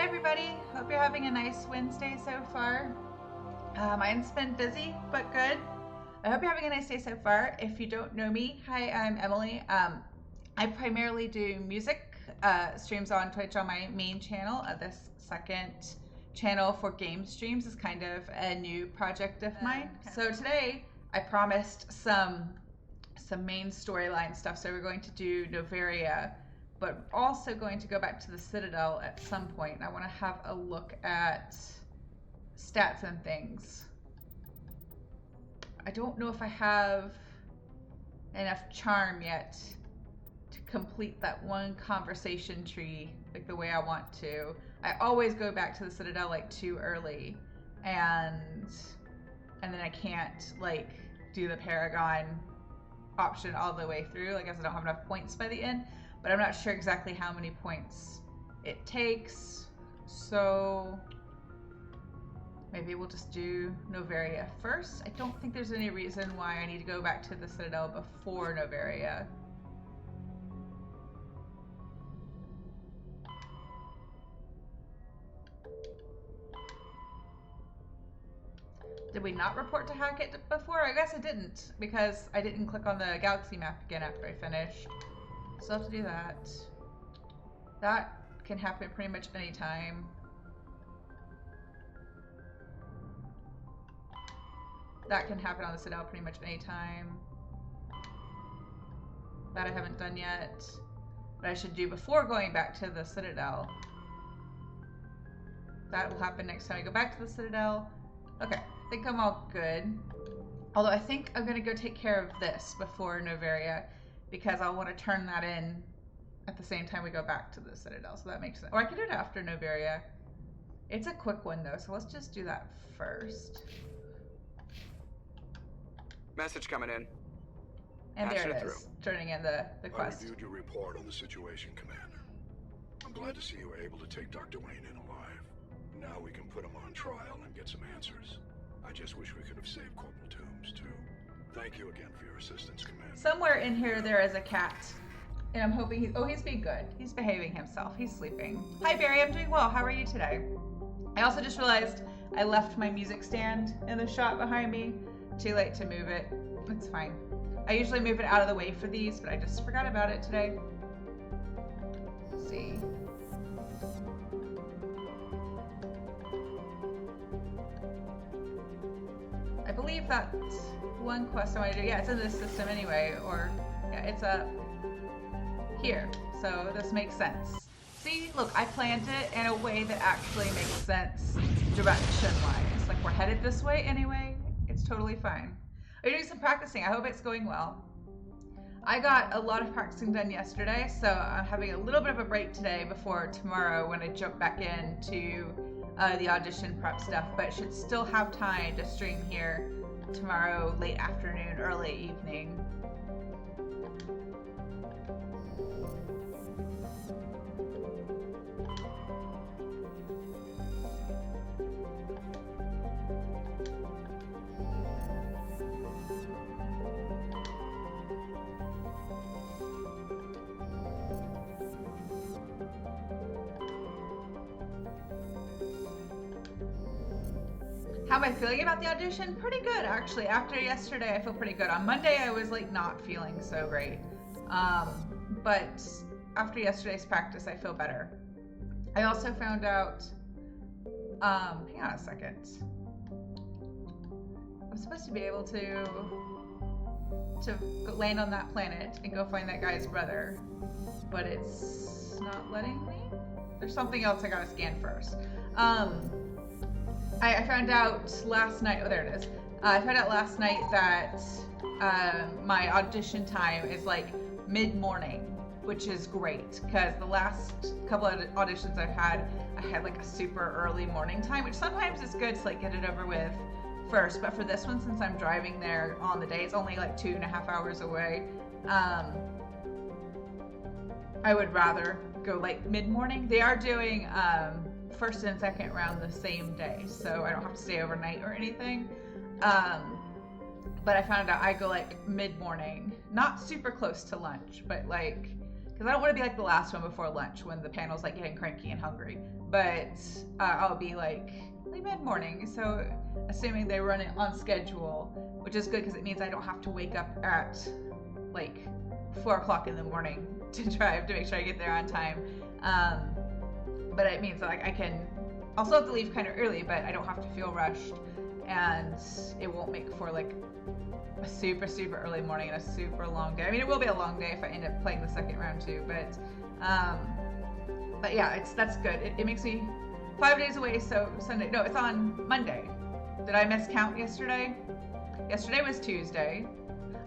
everybody. Hope you're having a nice Wednesday so far. Mine's been busy, but good. I hope you're having a nice day so far. If you don't know me, hi, I'm Emily. I primarily do music streams on Twitch on my main channel. This second channel for game streams is kind of a new project of mine. So today I promised some main storyline stuff. So we're going to do Noveria, but also going to go back to the Citadel at some point. I want to have a look at stats and things. I don't know if I have enough charm yet to complete that one conversation tree like the way I want to. I always go back to the Citadel like too early, and then I can't like do the Paragon option all the way through. I guess I don't have enough points by the end, but I'm not sure exactly how many points it takes. So maybe we'll just do Noveria first. I don't think there's any reason why I need to go back to the Citadel before Noveria. Did we not report to Hackett before? I guess I didn't, because I didn't click on the galaxy map again after I finished. Still have to do that. That can happen pretty much any time. That can happen on the Citadel pretty much any time. That I haven't done yet. But I should do before going back to the Citadel. That will happen next time I go back to the Citadel. Okay, I think I'm all good. Although I think I'm going to go take care of this before Noveria, because I'll want to turn that in at the same time we go back to the Citadel. So that makes sense. Or I could do it after Noveria. It's a quick one though, so let's just do that first. Message coming in. And there it is, turning in the quest. I reviewed your report on the situation, Commander. I'm glad to see you were able to take Dr. Wayne in alive. Now we can put him on trial and get some answers. I just wish we could have saved Corporal Toombs, too. Thank you again for your assistance, Commander. Somewhere in here there is a cat. And I'm hoping he's being good. He's behaving himself. He's sleeping. Hi, Barry. I'm doing well. How are you today? I also just realized I left my music stand in the shot behind me. Too late to move it. It's fine. I usually move it out of the way for these, but I just forgot about it today. Let's see. I believe that's one quest I want to do. Yeah, it's in this system anyway, or yeah, it's up here. So this makes sense. See, look, I planned it in a way that actually makes sense direction-wise. Like, we're headed this way anyway. It's totally fine. I'm doing some practicing. I hope it's going well. I got a lot of practicing done yesterday, so I'm having a little bit of a break today before tomorrow when I jump back into the audition prep stuff, but should still have time to stream here tomorrow late afternoon, early evening. How am I feeling about the audition? Pretty good, actually. After yesterday, I feel pretty good. On Monday, I was like not feeling so great. But after yesterday's practice, I feel better. I also found out, hang on a second. I'm supposed to be able to land on that planet and go find that guy's brother, but it's not letting me. There's something else I gotta scan first. I found out last night, oh there it is. I found out last night that my audition time is like mid-morning, which is great, because the last couple of auditions I had like a super early morning time, which sometimes is good to like get it over with first, but for this one, since I'm driving there on the day, it's only like 2.5 hours away. I would rather go like mid-morning. They are doing first and second round the same day, so I don't have to stay overnight or anything. But I found out I go like mid-morning, not super close to lunch, but like, because I don't want to be like the last one before lunch when the panel's like getting cranky and hungry. but I'll be like mid-morning. So assuming they run it on schedule, which is good because it means I don't have to wake up at like 4 o'clock in the morning to drive to make sure I get there on time. But it means that like I can also have to leave kind of early, but I don't have to feel rushed, and it won't make for like a super early morning and a super long day. I mean, it will be a long day if I end up playing the second round too, but yeah, that's good. It makes me 5 days away. So Sunday, no, it's on Monday. Did I miscount yesterday? Yesterday was Tuesday.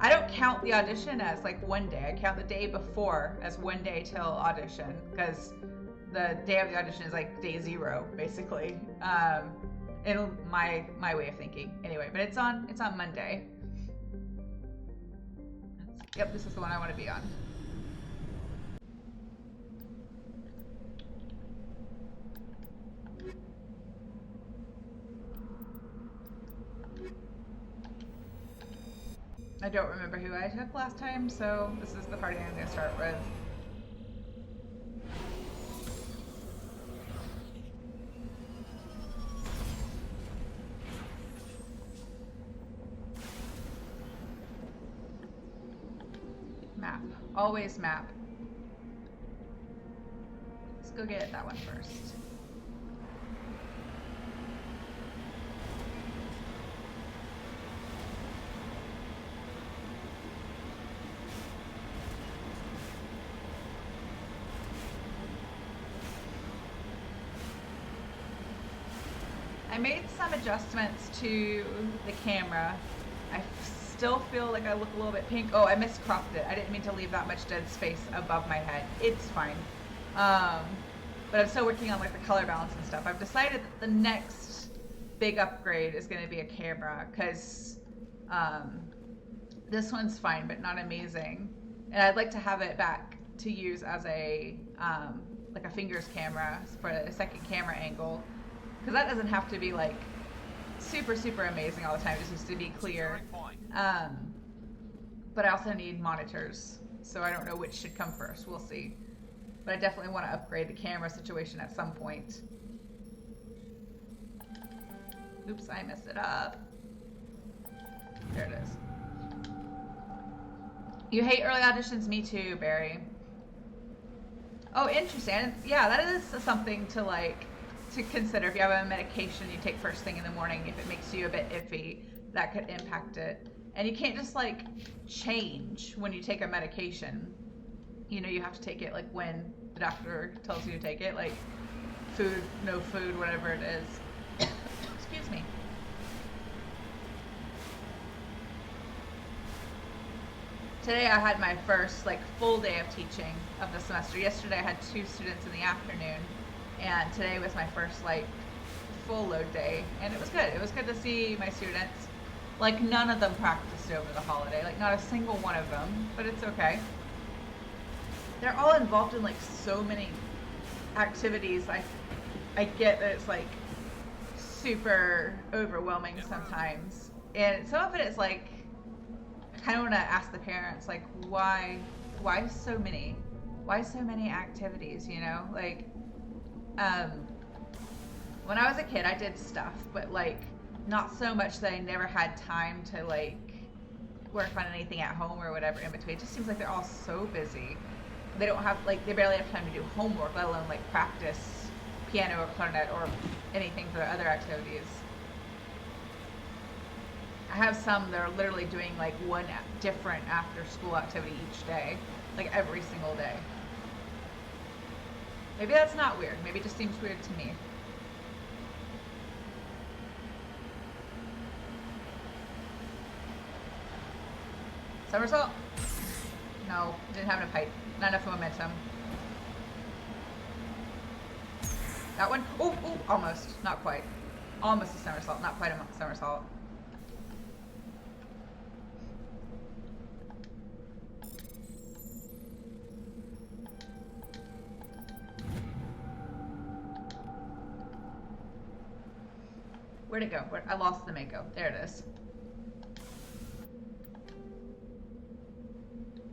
I don't count the audition as like one day. I count the day before as one day till audition, because the day of the audition is like day 0 basically. In my way of thinking anyway, but it's on Monday. Yep, this is the one I want to be on. I don't remember who I took last time, so this is the party I'm going to start with. Map. Always map. Let's go get that one first. I made some adjustments to the camera. I still feel like I look a little bit pink. Oh, I miscropped it. I didn't mean to leave that much dead space above my head. It's fine. But I'm still working on like the color balance and stuff. I've decided that the next big upgrade is going to be a camera, because this one's fine but not amazing, and I'd like to have it back to use as a like a fingers camera for a second camera angle, because that doesn't have to be like super amazing all the time. It just needs to be clear. But I also need monitors, so I don't know which should come first. We'll see. But I definitely want to upgrade the camera situation at some point. Oops, I messed it up. There it is. You hate early auditions? Me too, Barry. Oh, interesting. Yeah, that is something to like to consider. If you have a medication you take first thing in the morning, if it makes you a bit iffy, that could impact it. And you can't just like change when you take a medication. You know, you have to take it like when the doctor tells you to take it, like food, no food, whatever it is. Excuse me. Today I had my first like full day of teaching of the semester. Yesterday I had 2 students in the afternoon, and today was my first like full load day, and it was good. It was good to see my students. Like none of them practiced over the holiday, like not a single one of them, but it's okay. They're all involved in like so many activities. I get that it's like super overwhelming sometimes, and some of it is like I kind of want to ask the parents like why so many activities, you know? Like when I was a kid I did stuff, but like not so much that I never had time to like work on anything at home or whatever in between. It just seems like they're all so busy. They don't have like, they barely have time to do homework, let alone like practice piano or clarinet or anything for other activities. I have some that are literally doing like one different after school activity each day, like every single day. Maybe that's not weird. Maybe it just seems weird to me. Somersault? No, didn't have enough height. Not enough momentum. That one? Oh, almost. Not quite. Almost a somersault. Not quite a somersault. Where'd it go? I lost the Mako. There it is.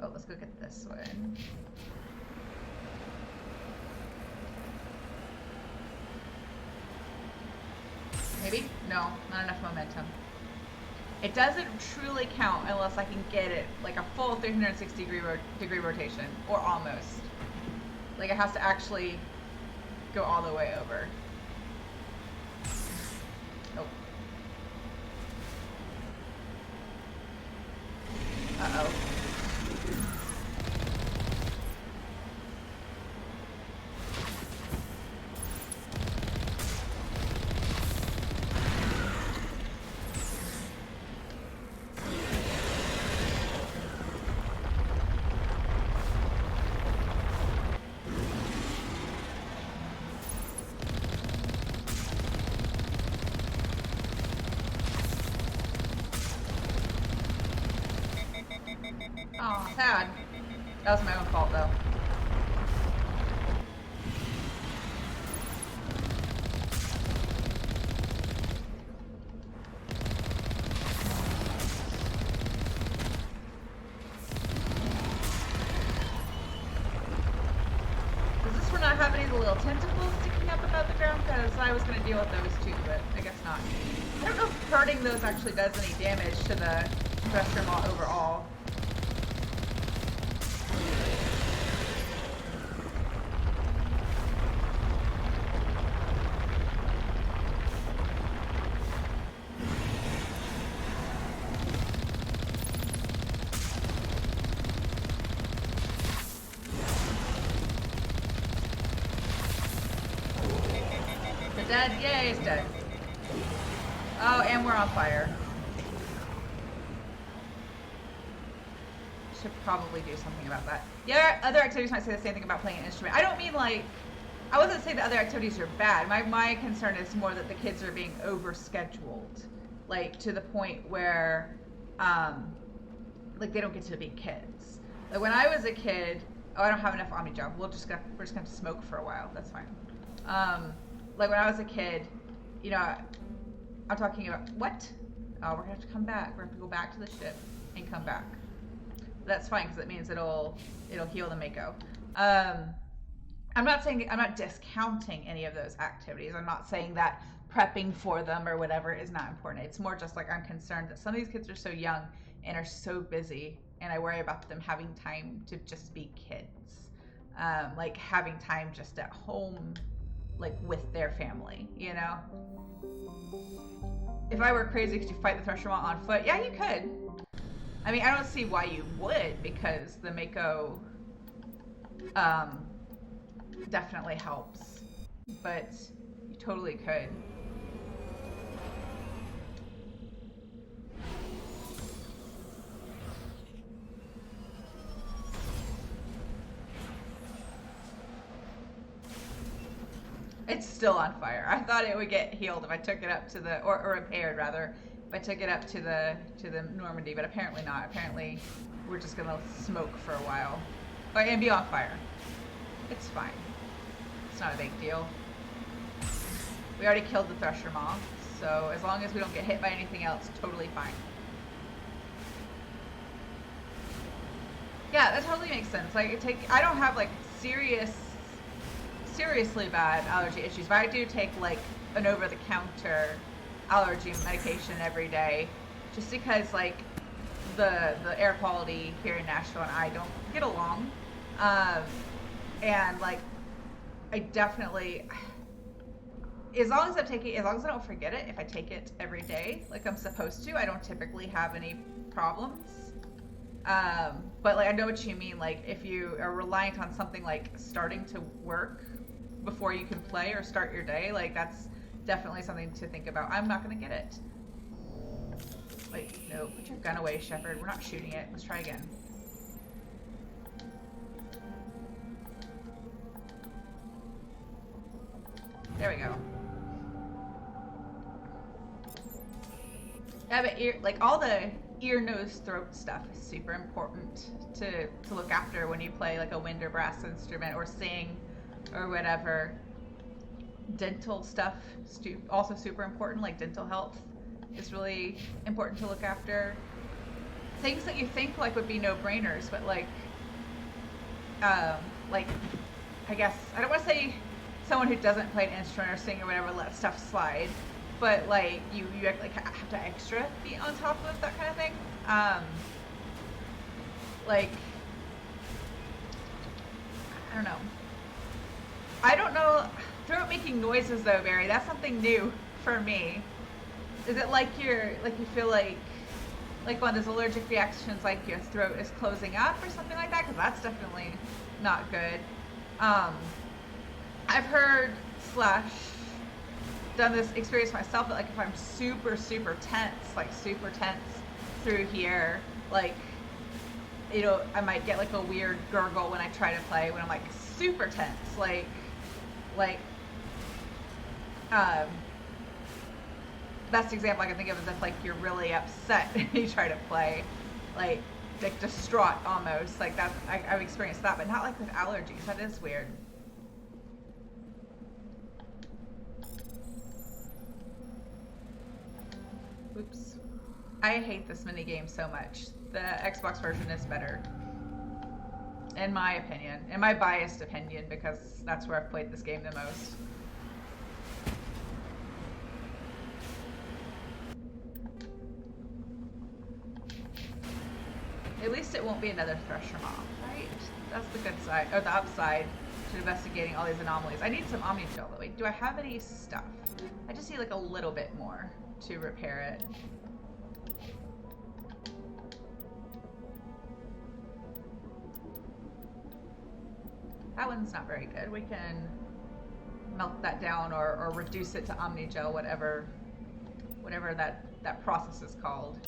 Oh, let's go get this one. Maybe? No, not enough momentum. It doesn't truly count unless I can get it like a full 360 degree rotation, or almost. Like it has to actually go all the way over. Nope. Uh-oh. Oh, sad. That was my own fault, though. Is this for not having any of the little tentacles sticking up above the ground? Because I was going to deal with those too, but I guess not. I don't know if hurting those actually does any damage to the thruster maw overall. Dead? Yay, he's dead. Oh, and we're on fire. Should probably do something about that. Yeah, other activities might say the same thing about playing an instrument. I don't mean like, I wasn't saying that other activities are bad. My concern is more that the kids are being overscheduled. Like, to the point where, like, they don't get to be kids. Like, when I was a kid, oh, I don't have enough Omni Jump. We're just gonna have to smoke for a while. That's fine. Like when I was a kid, you know, I'm talking about, what? Oh, we're gonna have to come back. We're gonna have to go back to the ship and come back. That's fine, because it means it'll heal the Mako. I'm not discounting any of those activities. I'm not saying that prepping for them or whatever is not important. It's more just like I'm concerned that some of these kids are so young and are so busy, and I worry about them having time to just be kids. Like having time just at home, like with their family, you know? If I were crazy, could you fight the thruster maw on foot? Yeah, you could. I mean, I don't see why you would, because the Mako definitely helps, but you totally could. It's still on fire. I thought it would get healed if I took it up to the, or repaired rather, if I took it up to the Normandy, but apparently not. Apparently, we're just gonna smoke for a while, and be on fire. It's fine. It's not a big deal. We already killed the thruster maw, so as long as we don't get hit by anything else, totally fine. Yeah, that totally makes sense. Like, I don't have like seriously bad allergy issues, but I do take like an over-the-counter allergy medication every day, just because like the air quality here in Nashville and I don't get along, and like I definitely, as long as I don't forget it, if I take it every day like I'm supposed to, I don't typically have any problems. But like I know what you mean, like if you are reliant on something like starting to work before you can play or start your day, like that's definitely something to think about. I'm not gonna get it. Wait, no, put your gun away, Shepard. We're not shooting it. Let's try again. There we go. Yeah, but like all the ear, nose, throat stuff is super important to look after when you play like a wind or brass instrument or sing or whatever. Dental stuff also super important, like dental health is really important to look after. Things that you think like would be no-brainers, but like I guess I don't want to say someone who doesn't play an instrument or sing or whatever let stuff slide, but like you like have to extra be on top of that kind of thing. Like I don't know. Throat making noises though, Barry. That's something new for me. Is it like you feel like one of those allergic reactions, like your throat is closing up or something like that? Because that's definitely not good. I've heard / done this experience myself, that like if I'm super tense, like super tense through here, like, you know, I might get like a weird gurgle when I try to play when I'm like super tense, best example I can think of is if like you're really upset and you try to play, like distraught almost, like that. I've experienced that, but not like with allergies. That is weird. Oops. I hate this mini game so much. The Xbox version is better, in my opinion, in my biased opinion, because that's where I've played this game the most. At least it won't be another Thresher Mob, right? That's the good side, or the upside to investigating all these anomalies. I need some Omnigel though. Wait, do I have any stuff? I just need like a little bit more to repair it. That one's not very good. We can melt that down or reduce it to Omnigel, whatever that process is called.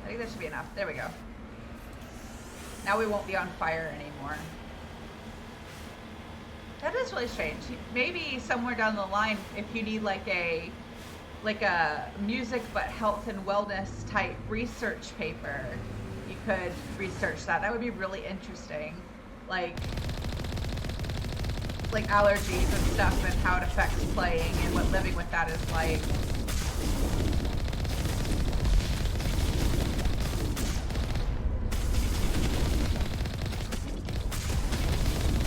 I think that should be enough. There we go. Now we won't be on fire anymore. That is really strange. Maybe somewhere down the line, if you need like a music but health and wellness type research paper, you could research that. That would be really interesting. Like allergies and stuff and how it affects playing and what living with that is like.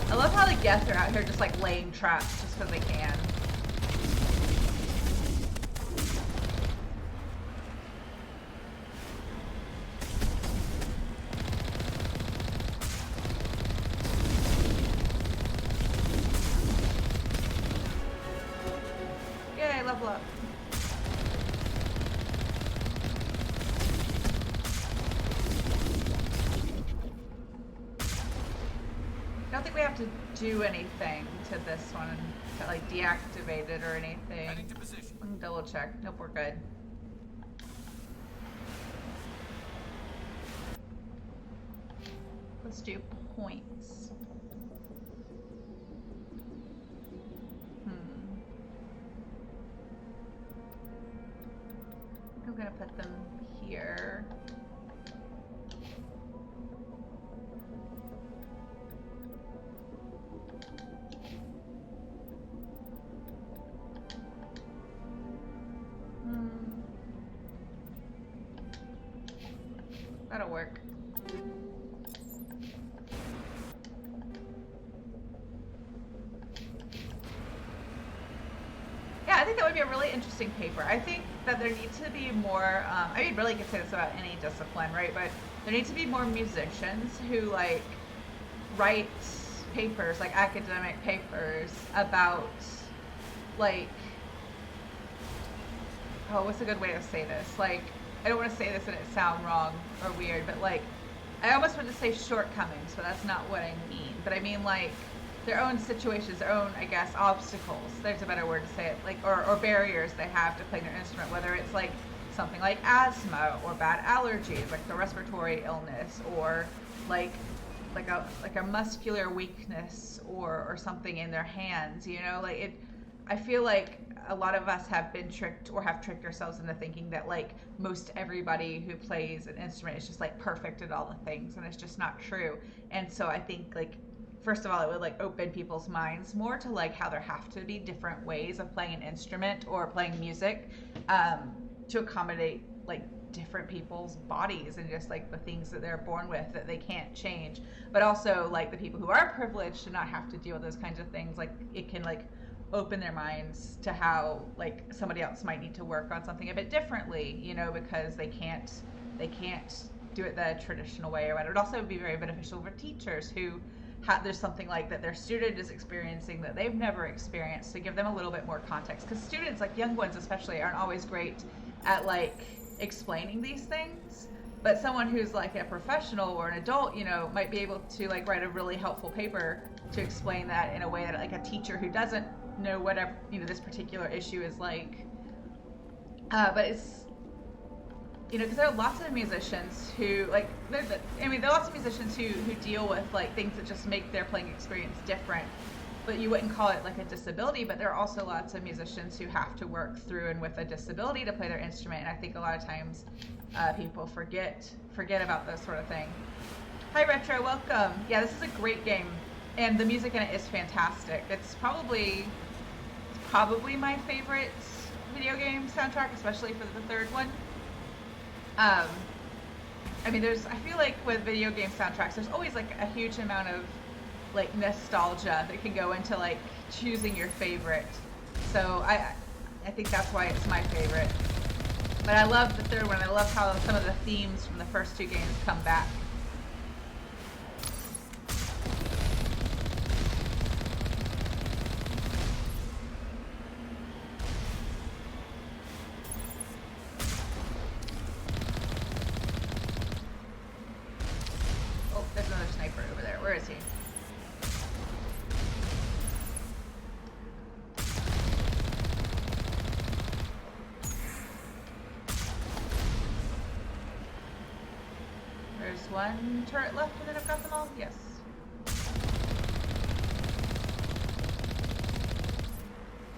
I love how the Geth are out here just like laying traps just because they can. Yay, level up. I don't think we have to do anything to this one to like deactivate it or anything. Double check. Nope, we're good. Let's do points. I think I'm gonna put them here. That'll work. Yeah, I think that would be a really interesting paper. I think that there needs to be more, I mean, really could say this about any discipline, right? But there needs to be more musicians who like write papers, like academic papers about like, oh, what's a good way to say this? Like, I don't want to say this and it sound wrong or weird, but like, I almost want to say shortcomings, but that's not what I mean. But I mean like their own situations, their own, I guess, obstacles. There's a better word to say it, like, or barriers they have to playing their instrument, whether it's like something like asthma or bad allergies, like the respiratory illness, or like a muscular weakness or something in their hands, you know, like it. I feel like a lot of us have been tricked or have tricked ourselves into thinking that like most everybody who plays an instrument is just like perfect at all the things, and it's just not true. And so I think like first of all, it would like open people's minds more to like how there have to be different ways of playing an instrument or playing music to accommodate like different people's bodies and just like the things that they're born with that they can't change, but also like the people who are privileged to not have to deal with those kinds of things, like it can like open their minds to how like somebody else might need to work on something a bit differently, you know, because they can't do it the traditional way or whatever. It would also be very beneficial for teachers who there's something like that their student is experiencing that they've never experienced, to give them a little bit more context, because students, like young ones especially, aren't always great at like explaining these things, but someone who's like a professional or an adult, you know, might be able to like write a really helpful paper to explain that in a way that like a teacher who doesn't know whatever, you know, this particular issue is like. But it's, you know, because there are lots of musicians who like, there are lots of musicians who deal with like things that just make their playing experience different, but you wouldn't call it like a disability. But there are also lots of musicians who have to work through and with a disability to play their instrument, and I think a lot of times people forget about those sort of thing. Hi Retro, welcome. Yeah, this is a great game, and the music in it is fantastic. It's probably my favorite video game soundtrack, especially for the third one. I mean, I feel like with video game soundtracks, there's always like a huge amount of like nostalgia that can go into like choosing your favorite. So I think that's why it's my favorite. But I love the third one. I love how some of the themes from the first two games come back. Oh, there's another sniper over there. Where is he? There's one turret left and then I've got them all? Yes. I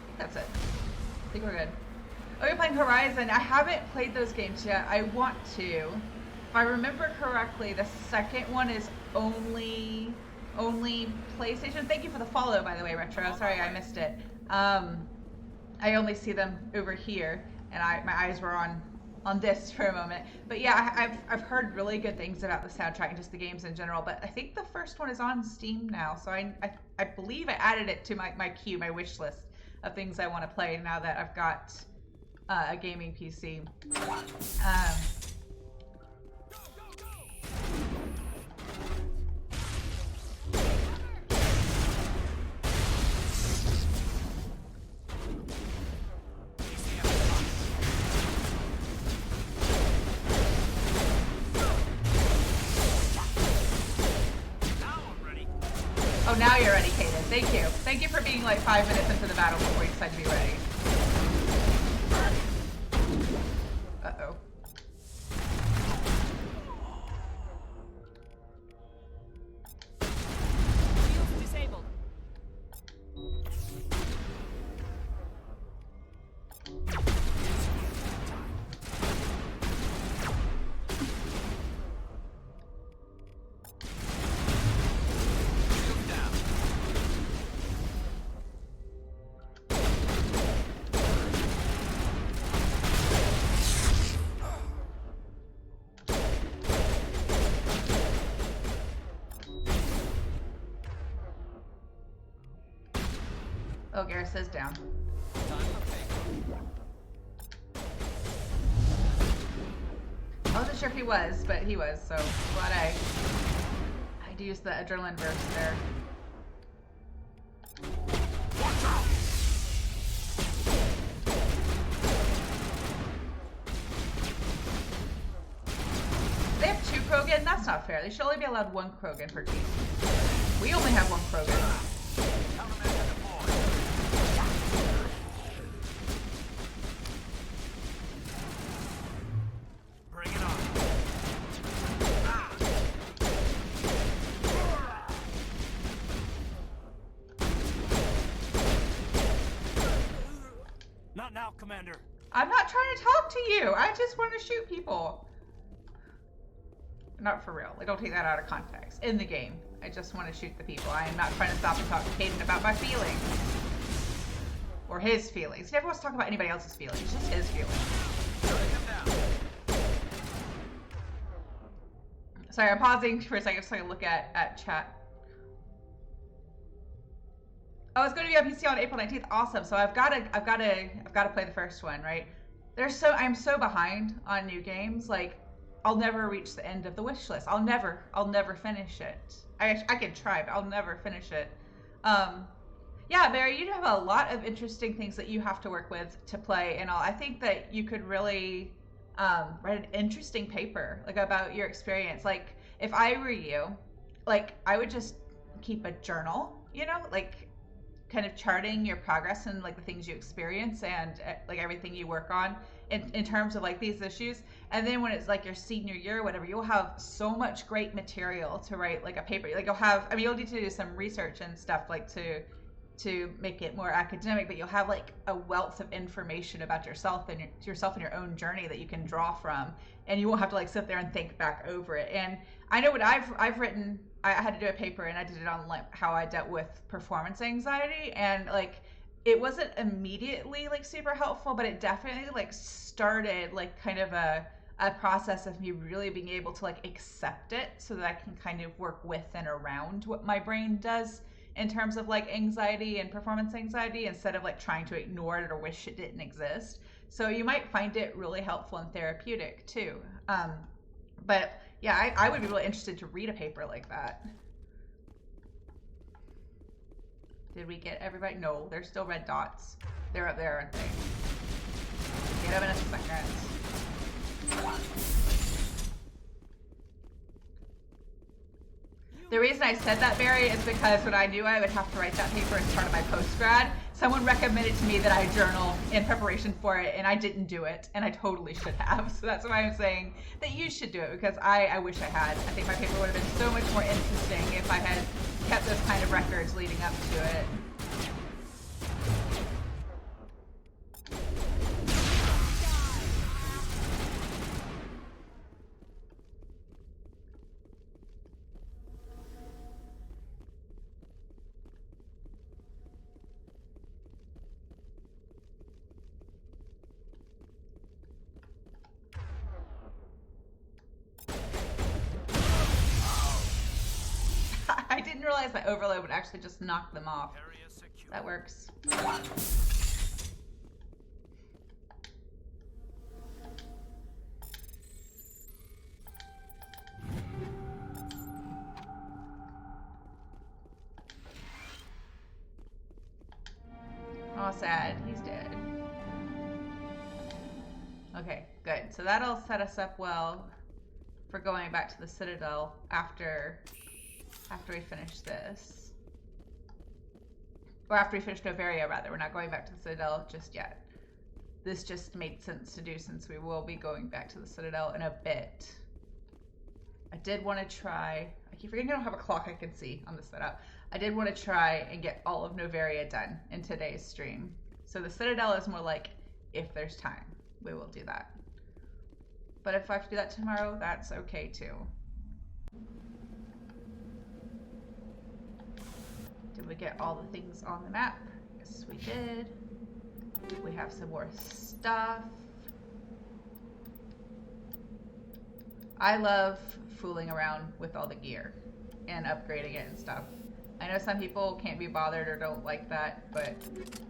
think that's it. I think we're good. Oh, you're playing Horizon. I haven't played those games yet. I want to. If I remember correctly, the second one is only PlayStation. Thank you for the follow, by the way, Retro. Sorry I missed it. I only see them over here, and my eyes were on this for a moment. But yeah, I've heard really good things about the soundtrack and just the games in general, but I think the first one is on Steam now, so I believe I added it to my queue, my wish list of things I want to play now that I've got a gaming PC. Oh, now you're ready, Kaden. Thank you. Thank you for being like 5 minutes into the battle before you decide to be ready. Uh-oh. Shields disabled. Oh, Garrus says down. I wasn't sure if he was, but he was, so glad I'd used the adrenaline burst there. Watch out! They have 2 Krogan? That's not fair. They should only be allowed 1 Krogan per team. We only have 1 Krogan. Commander. I'm not trying to talk to you. I just want to shoot people. Not for real. Like, don't take that out of context. In the game. I just want to shoot the people. I am not trying to stop and talk to Caden about my feelings. Or his feelings. He never wants to talk about anybody else's feelings. It's just his feelings. Sorry, I'm pausing for a second so I can look at chat. Oh, it's going to be on PC on April 19th. Awesome. So I've got to play the first one, right? I'm so behind on new games. Like, I'll never reach the end of the wish list. I'll never finish it. I can try, but I'll never finish it. Yeah, Barry, you have a lot of interesting things that you have to work with to play and all. I think that you could really write an interesting paper, like, about your experience. Like, if I were you, like, I would just keep a journal, you know, like, kind of charting your progress and, like, the things you experience and, like, everything you work on in terms of, like, these issues. And then when it's, like, your senior year or whatever, you'll have so much great material to write, like, a paper. Like, you'll need to do some research and stuff, like, to make it more academic, but you'll have, like, a wealth of information about yourself and your own journey that you can draw from, and you won't have to, like, sit there and think back over it. And I know what I've written. I had to do a paper, and I did it on, like, how I dealt with performance anxiety, and, like, it wasn't immediately, like, super helpful, but it definitely, like, started, like, kind of a process of me really being able to, like, accept it so that I can kind of work with and around what my brain does in terms of, like, anxiety and performance anxiety, instead of, like, trying to ignore it or wish it didn't exist. So you might find it really helpful and therapeutic too. But yeah, I would be really interested to read a paper like that. Did we get everybody? No, there's still red dots. They're up there, aren't they? Get them in a second. The reason I said that, Barry, is because when I knew I would have to write that paper as part of my post-grad, someone recommended to me that I journal in preparation for it, and I didn't do it, and I totally should have. So that's why I'm saying that you should do it, because I wish I had. I think my paper would have been so much more interesting if I had kept those kind of records leading up to it. I didn't realize my overload would actually just knock them off. That works. Oh, sad. He's dead. Okay, good. So that'll set us up well for going back to the Citadel after we finish this. Or after we finish Noveria, rather. We're not going back to the Citadel just yet. This just made sense to do since we will be going back to the Citadel in a bit. I did want to try... I keep forgetting I don't have a clock I can see on the setup. I did want to try and get all of Noveria done in today's stream. So the Citadel is more like, if there's time, we will do that. But if I have to do that tomorrow, that's okay too. Did we get all the things on the map? Yes, we did. We have some more stuff. I love fooling around with all the gear and upgrading it and stuff. I know some people can't be bothered or don't like that, but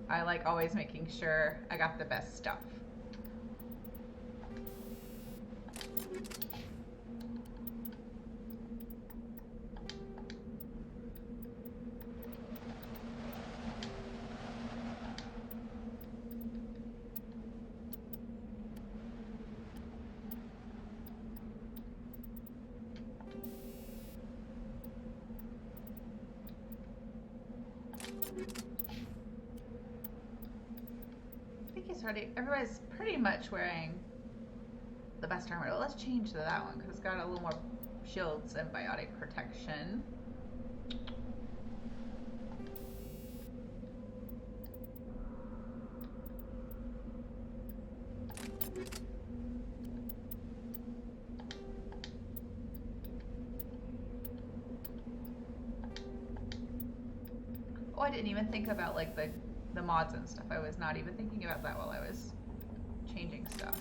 I like always making sure I got the best stuff. Everybody's pretty much wearing the best armor. Well, let's change to that one because it's got a little more shields and biotic protection. didn't even think about like the mods and stuff. I was not even thinking about that while I was changing stuff.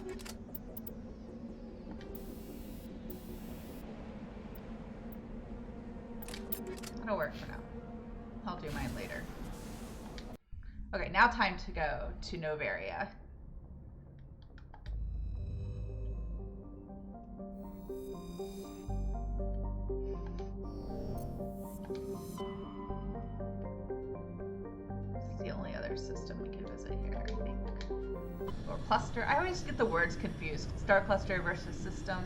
That'll work for now. I'll do mine later. Okay, now time to go to Noveria. This is the only other system we can visit here, I think. Or cluster. I always get the words confused. Star cluster versus system.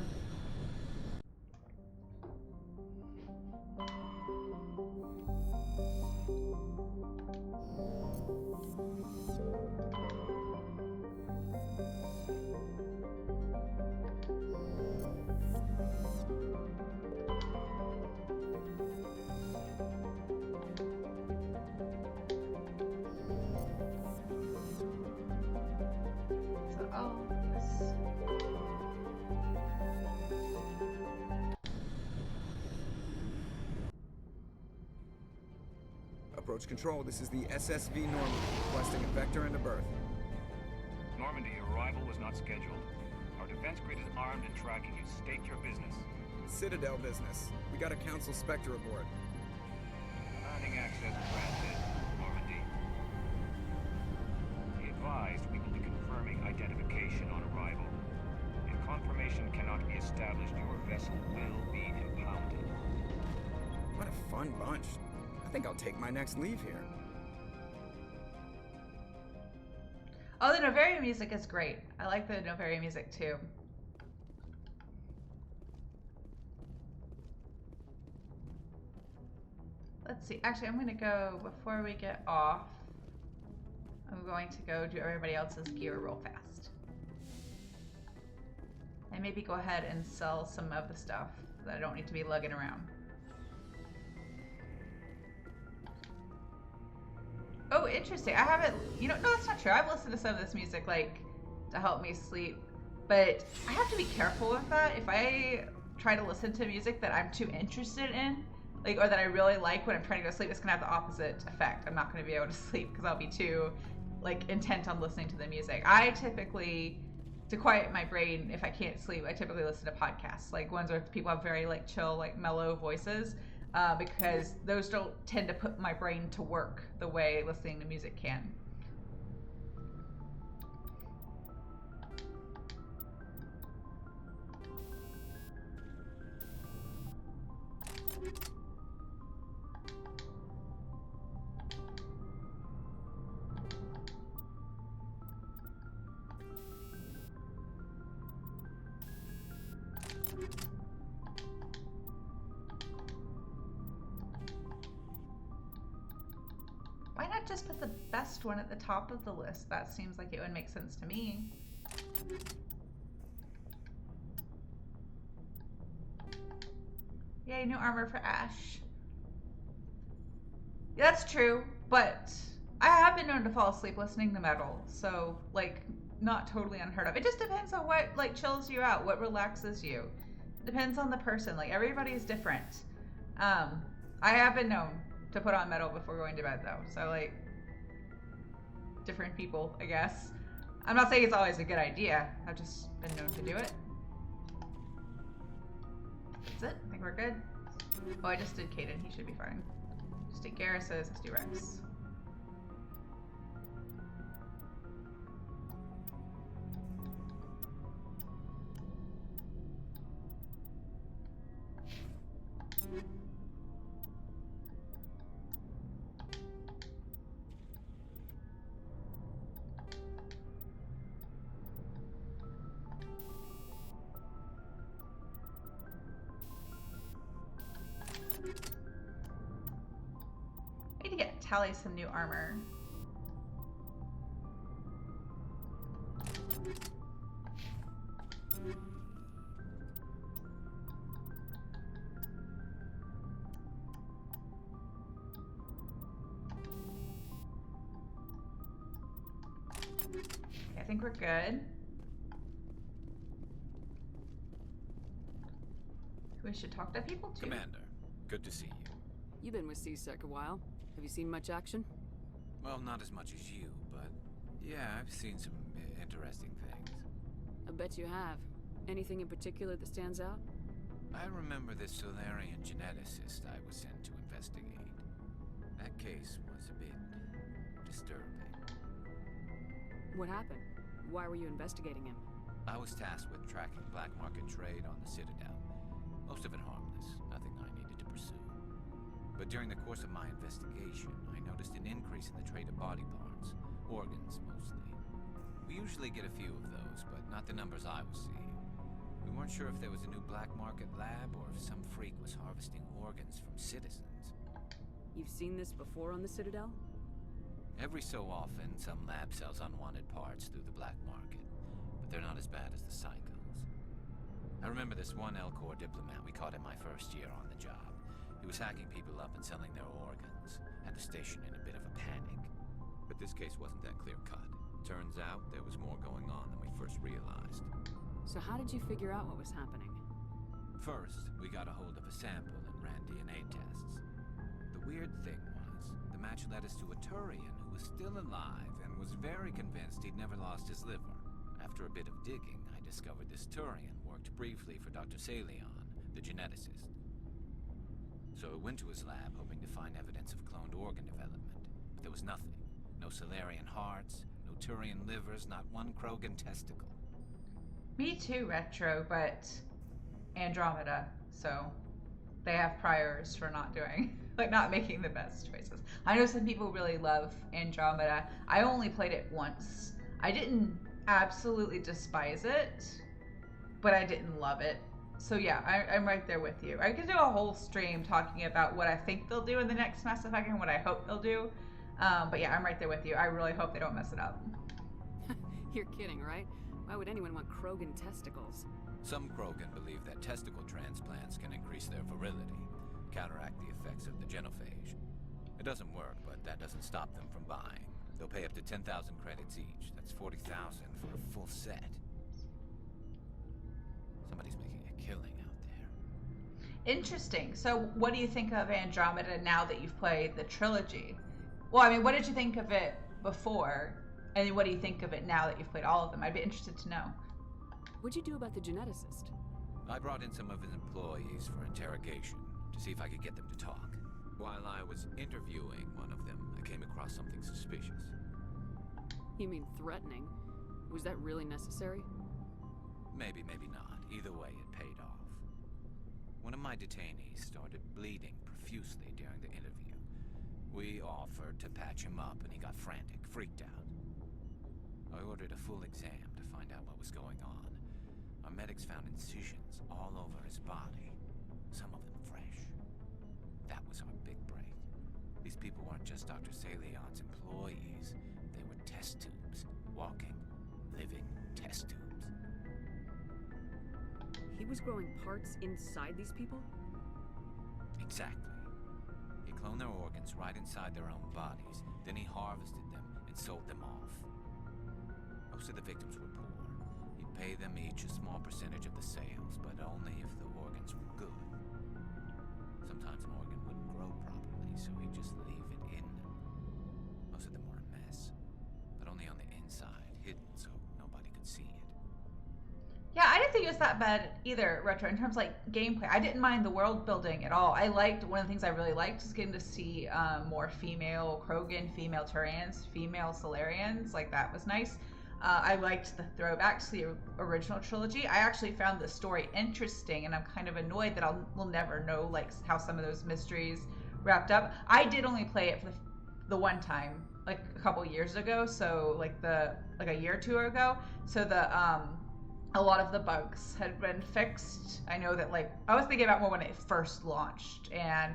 Approach control, this is the SSV Normandy, requesting a vector and a berth. Normandy, your arrival was not scheduled. Our defense grid is armed and tracking you. State your business. Citadel business. We got a Council Spectre aboard. Landing access granted, Normandy. Be advised, we will be confirming identification on arrival. If confirmation cannot be established, your vessel will be impounded. What a fun bunch. I think I'll take my next leave here. Oh, the Noveria music is great. I like the Noveria music too. Let's see. Actually, I'm going to go, before we get off, I'm going to go do everybody else's gear real fast. And maybe go ahead and sell some of the stuff that I don't need to be lugging around. Oh, interesting. I haven't, you know, no, that's not true. I've listened to some of this music, like, to help me sleep. But I have to be careful with that. If I try to listen to music that I'm too interested in, like, or that I really like when I'm trying to go to sleep, it's going to have the opposite effect. I'm not going to be able to sleep because I'll be too, like, intent on listening to the music. I typically, to quiet my brain, if I can't sleep, I typically listen to podcasts, like ones where people have very, like, chill, like, mellow voices. Because those don't tend to put my brain to work the way listening to music can. Why not just put the best one at the top of the list? That seems like it would make sense to me. Yay, new armor for Ash. Yeah, that's true, but I have been known to fall asleep listening to metal, so, like, not totally unheard of. It just depends on what, like, chills you out, what relaxes you. It depends on the person. Like, everybody's different. I have been known to put on metal before going to bed, though, so, like, different people, I guess. I'm not saying it's always a good idea. I've just been known to do it. That's it. I think we're good. Oh, I just did Caden. He should be fine. Just did Garrus's. Let's do Rex. I need to get Tali some new armor. Okay, I think we're good. We should talk to people too. Commander, good to see you. You've been with CSEC a while. Have you seen much action? Well, not as much as you, but yeah, I've seen some interesting things. I bet you have. Anything in particular that stands out? I remember this Solarian geneticist I was sent to investigate. That case was a bit disturbing. What happened? Why were you investigating him? I was tasked with tracking black market trade on the Citadel. Most of it harmless, nothing I needed to pursue. But during the course of my investigation, I noticed an increase in the trade of body parts, organs mostly. We usually get a few of those, but not the numbers I was seeing. We weren't sure if there was a new black market lab or if some freak was harvesting organs from citizens. You've seen this before on the Citadel? Every so often, some lab sells unwanted parts through the black market, but they're not as bad as the psychos. I remember this one L-Corps diplomat we caught in my first year on the job. He was hacking people up and selling their organs, had the station in a bit of a panic. But this case wasn't that clear-cut. Turns out there was more going on than we first realized. So how did you figure out what was happening? First, we got a hold of a sample and ran DNA tests. The weird thing was, the match led us to a Turian who was still alive and was very convinced he'd never lost his liver. After a bit of digging, I discovered this Turian worked briefly for Dr. Salion, the geneticist. So I went to his lab hoping to find evidence of cloned organ development, but there was nothing. No Solarian hearts, no Turian livers, not one Krogan testicle. Me too, Retro, but Andromeda, so they have priors for not doing, like not making the best choices. I know some people really love Andromeda. I only played it once. I didn't absolutely despise it, but I didn't love it. So yeah, I'm right there with you. I could do a whole stream talking about what I think they'll do in the next Mass Effect and what I hope they'll do. But yeah, I'm right there with you. I really hope they don't mess it up. You're kidding, right? Why would anyone want Krogan testicles? Some Krogan believe that testicle transplants can increase their virility, counteract the effects of the genophage. It doesn't work, but that doesn't stop them from buying. They'll pay up to 10,000 credits each. That's 40,000 for a full set. Somebody's making a killing out there. Interesting. So what do you think of Andromeda now that you've played the trilogy? Well, I mean, what did you think of it before? And what do you think of it now that you've played all of them? I'd be interested to know. What'd you do about the geneticist? I brought in some of his employees for interrogation to see if I could get them to talk. While I was interviewing one of them, I came across something suspicious. You mean threatening? Was that really necessary? Maybe, maybe not. Either way, it paid off. One of my detainees started bleeding profusely during the interview. We offered to patch him up, and he got frantic, freaked out. I ordered a full exam to find out what was going on. Our medics found incisions all over his body, some of them fresh. That was our big break. These people weren't just Dr. Salion's employees. They were test tubes, walking, living test tubes. He was growing parts inside these people? Exactly. He cloned their organs right inside their own bodies, then he harvested them and sold them off. Most of the victims were poor. He'd pay them each a small percentage of the sales, but only if the organs were good. Sometimes an organ wouldn't grow properly, so he'd just leave it in them. Most of them were a mess, but only on the inside, hidden so nobody could see it. Yeah, I didn't think it was that bad either, Retro, in terms of like gameplay. I didn't mind the world building at all. I liked, one of the things I really liked was getting to see more female Krogan, female Turians, female Solarians. Like, that was nice. I liked the throwbacks to the original trilogy. I actually found the story interesting, and I'm kind of annoyed that we'll never know like how some of those mysteries wrapped up. I did only play it for the one time, like a couple years ago, so like a year or two ago. So a lot of the bugs had been fixed. I know that, like, I was thinking about more when it first launched, and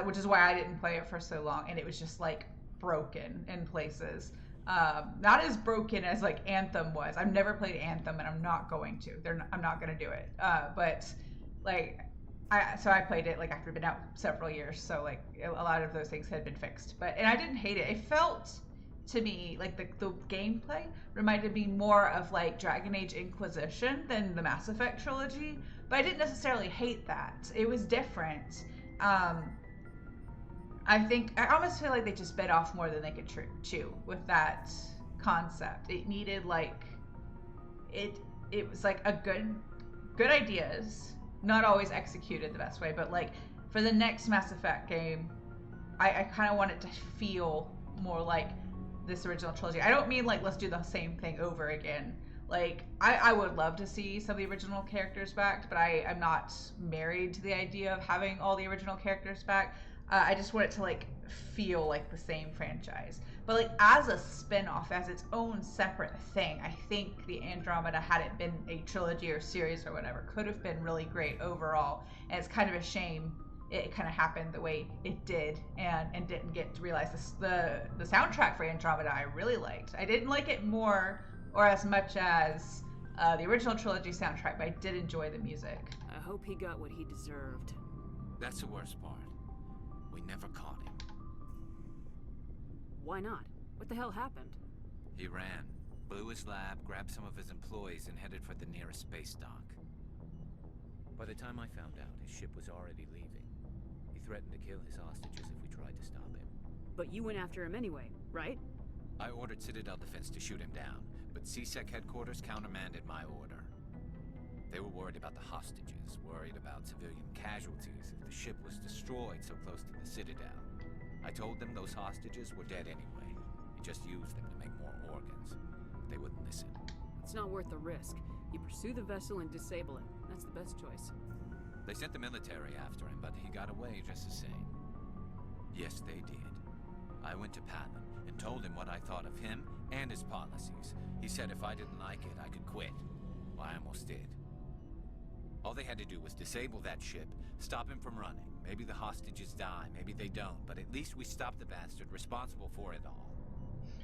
which is why I didn't play it for so long, and it was just like broken in places. Not as broken as like Anthem was. I've never played Anthem, and I'm not going to. I'm not going to do it. But like, I played it like after it'd been out several years, so like a lot of those things had been fixed. And I didn't hate it. It felt to me like the gameplay reminded me more of like Dragon Age Inquisition than the Mass Effect trilogy. But I didn't necessarily hate that. It was different. I almost feel like they just bit off more than they could chew with that concept. It needed like it was like a good ideas, not always executed the best way, but like for the next Mass Effect game, I kind of want it to feel more like this original trilogy. I don't mean like let's do the same thing over again. Like I would love to see some of the original characters back, but I'm not married to the idea of having all the original characters back. I just want it to like feel like the same franchise. But like as a spin-off, as its own separate thing, I think the Andromeda, had it been a trilogy or series or whatever, could have been really great overall. And it's kind of a shame it kind of happened the way it did, and didn't get to realize this. The soundtrack for Andromeda I really liked. I didn't like it more or as much as the original trilogy soundtrack, but I did enjoy the music. I hope he got what he deserved. That's the worst part. We never caught him. Why not? What the hell happened? He ran, blew his lab, grabbed some of his employees, and headed for the nearest space dock. By the time I found out, his ship was already leaving. He threatened to kill his hostages if we tried to stop him. But you went after him anyway, right? I ordered Citadel Defense to shoot him down, but CSEC headquarters countermanded my order. They were worried about the hostages, worried about civilian casualties if the ship was destroyed so close to the Citadel. I told them those hostages were dead anyway. We just used them to make more organs. But they wouldn't listen. It's not worth the risk. You pursue the vessel and disable it. That's the best choice. They sent the military after him, but he got away just the same. Yes, they did. I went to Patton and told him what I thought of him and his policies. He said if I didn't like it, I could quit. Well, I almost did. All they had to do was disable that ship, stop him from running. Maybe the hostages die, maybe they don't, but at least we stopped the bastard responsible for it all.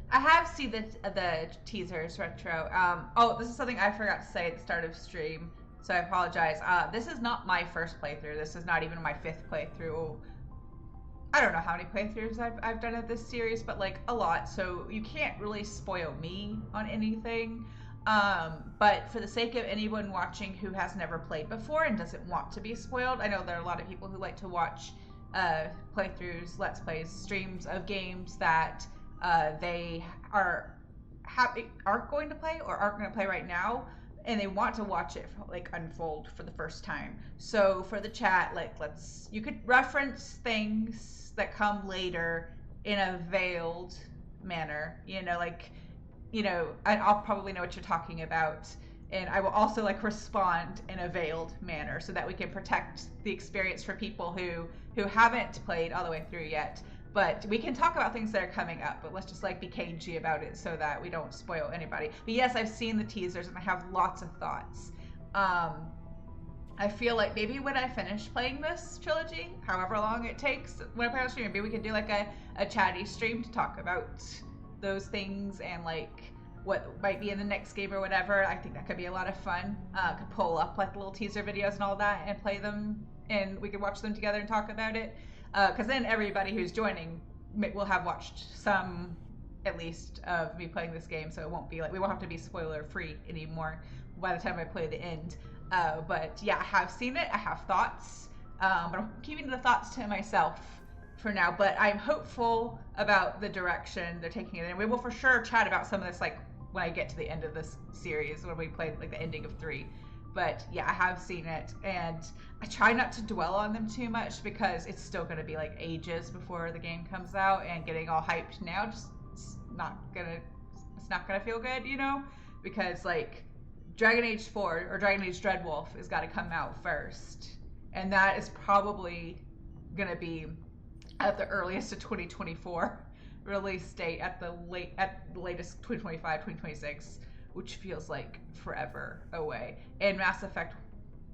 I have seen the teasers, Retro. Oh, this is something I forgot to say at the start of stream, so I apologize. This is not my first playthrough. This is not even my 5th playthrough. I don't know how many playthroughs I've done of this series, but like a lot, so you can't really spoil me on anything. But for the sake of anyone watching who has never played before and doesn't want to be spoiled, I know there are a lot of people who like to watch playthroughs, let's plays, streams of games that they aren't going to play or aren't going to play right now, and they want to watch it like unfold for the first time. So for the chat, like you could reference things that come later in a veiled manner, and I'll probably know what you're talking about, and I will also like respond in a veiled manner so that we can protect the experience for people who haven't played all the way through yet. But we can talk about things that are coming up, but let's just like be cagey about it so that we don't spoil anybody. But yes, I've seen the teasers and I have lots of thoughts. I feel like maybe when I finish playing this trilogy, however long it takes, when I play on stream, maybe we can do like a chatty stream to talk about those things and like what might be in the next game or whatever. I think that could be a lot of fun. Could pull up like little teaser videos and all that and play them, and we could watch them together and talk about it. Because then everybody who's joining will have watched some, at least, of me playing this game, so it won't be like, we won't have to be spoiler free anymore by the time I play the end. But yeah, I have seen it, I have thoughts, but I'm keeping the thoughts to myself for now. But I'm hopeful about the direction they're taking it in. We will for sure chat about some of this like when I get to the end of this series, when we play like the ending of 3. But yeah, I have seen it, and I try not to dwell on them too much because it's still going to be like ages before the game comes out, and getting all hyped now just it's not gonna feel good, because like Dragon Age 4 or Dragon Age Dreadwolf has got to come out first, and that is probably gonna be at the earliest a 2024 release date, at the latest 2025, 2026. Which feels like forever away. And Mass Effect,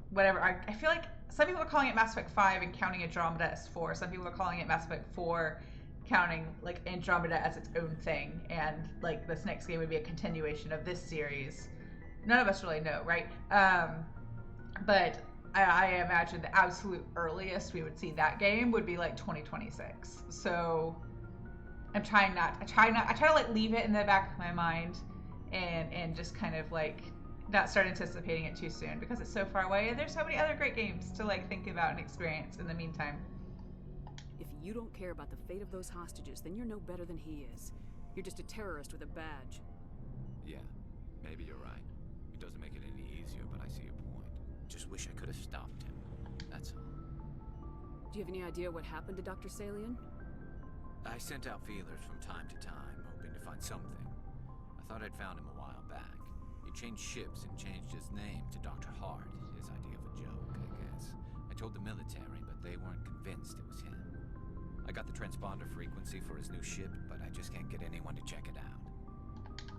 whatever, I feel like some people are calling it Mass Effect 5 and counting Andromeda as 4. Some people are calling it Mass Effect 4, counting like Andromeda as its own thing. And like this next game would be a continuation of this series. None of us really know, right? But I imagine the absolute earliest we would see that game would be like 2026. So I try to like leave it in the back of my mind. And just kind of like not start anticipating it too soon because it's so far away, and there's so many other great games to like think about and experience in the meantime. If you don't care about the fate of those hostages, then you're no better than he is. You're just a terrorist with a badge. Yeah, maybe you're right. It doesn't make it any easier, but I see your point. Just wish I could have stopped him. That's all. Do you have any idea what happened to Dr. Salian? I sent out feelers from time to time, hoping to find something. I thought I'd found him a while back. He changed ships and changed his name to Dr. Hart, his idea of a joke, I guess. I told the military, but they weren't convinced it was him. I got the transponder frequency for his new ship, but I just can't get anyone to check it out.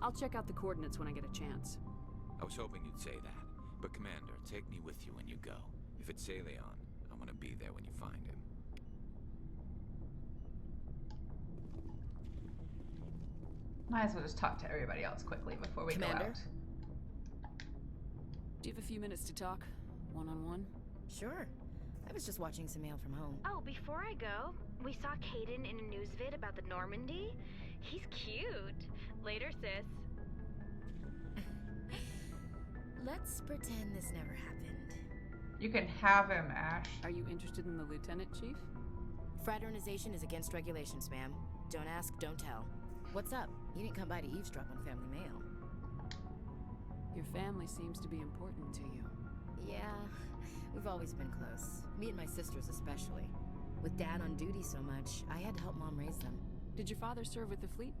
I'll check out the coordinates when I get a chance. I was hoping you'd say that. But Commander, take me with you when you go. If it's Salion, I want to be there when you find him. Might as well just talk to everybody else quickly before we Commander? go out. Do you have a few minutes to talk? One-on-one? Sure. I was just watching some mail from home. Oh, before I go, we saw Caden in a news vid about the Normandy. He's cute. Later, sis. Let's pretend this never happened. You can have him, Ash. Are you interested in the lieutenant, Chief? Fraternization is against regulations, ma'am. Don't ask, don't tell. What's up? You didn't come by to eavesdrop on family mail. Your family seems to be important to you. Yeah, we've always been close. Me and my sisters especially. With Dad on duty so much, I had to help Mom raise them. Did your father serve with the fleet?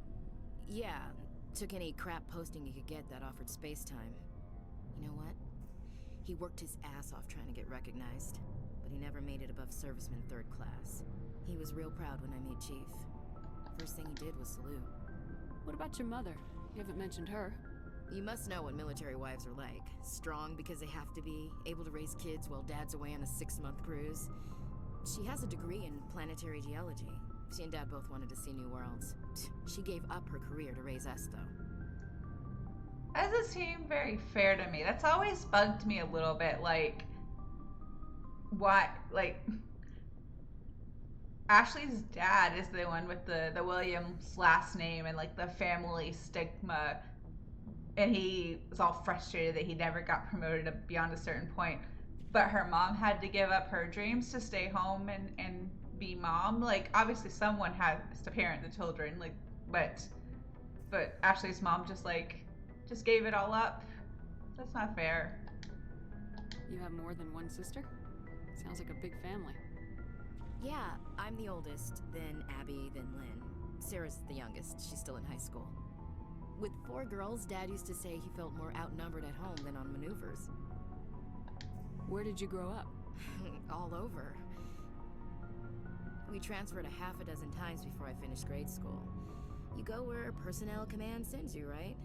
Yeah, took any crap posting he could get that offered space time. You know what? He worked his ass off trying to get recognized, but he never made it above serviceman 3rd class. He was real proud when I made Chief. First thing he did was salute. What about your mother? You haven't mentioned her. You must know what military wives are like. Strong because they have to be, able to raise kids while Dad's away on a 6-month cruise. She has a degree in planetary geology. She and Dad both wanted to see new worlds. She gave up her career to raise us, though. That doesn't seem very fair to me. That's always bugged me a little bit. Like, why? Like, Ashley's dad is the one with the Williams last name and like the family stigma, and he was all frustrated that he never got promoted beyond a certain point. But her mom had to give up her dreams to stay home and be mom. Like, obviously someone has to parent the children, like, but Ashley's mom just gave it all up. That's not fair. You have more than one sister? Sounds like a big family. Yeah, I'm the oldest, then Abby, then Lynn. Sarah's the youngest. She's still in high school. With 4 girls, Dad used to say he felt more outnumbered at home than on maneuvers. Where did you grow up? All over. We transferred a half a dozen times before I finished grade school. You go where personnel command sends you, right?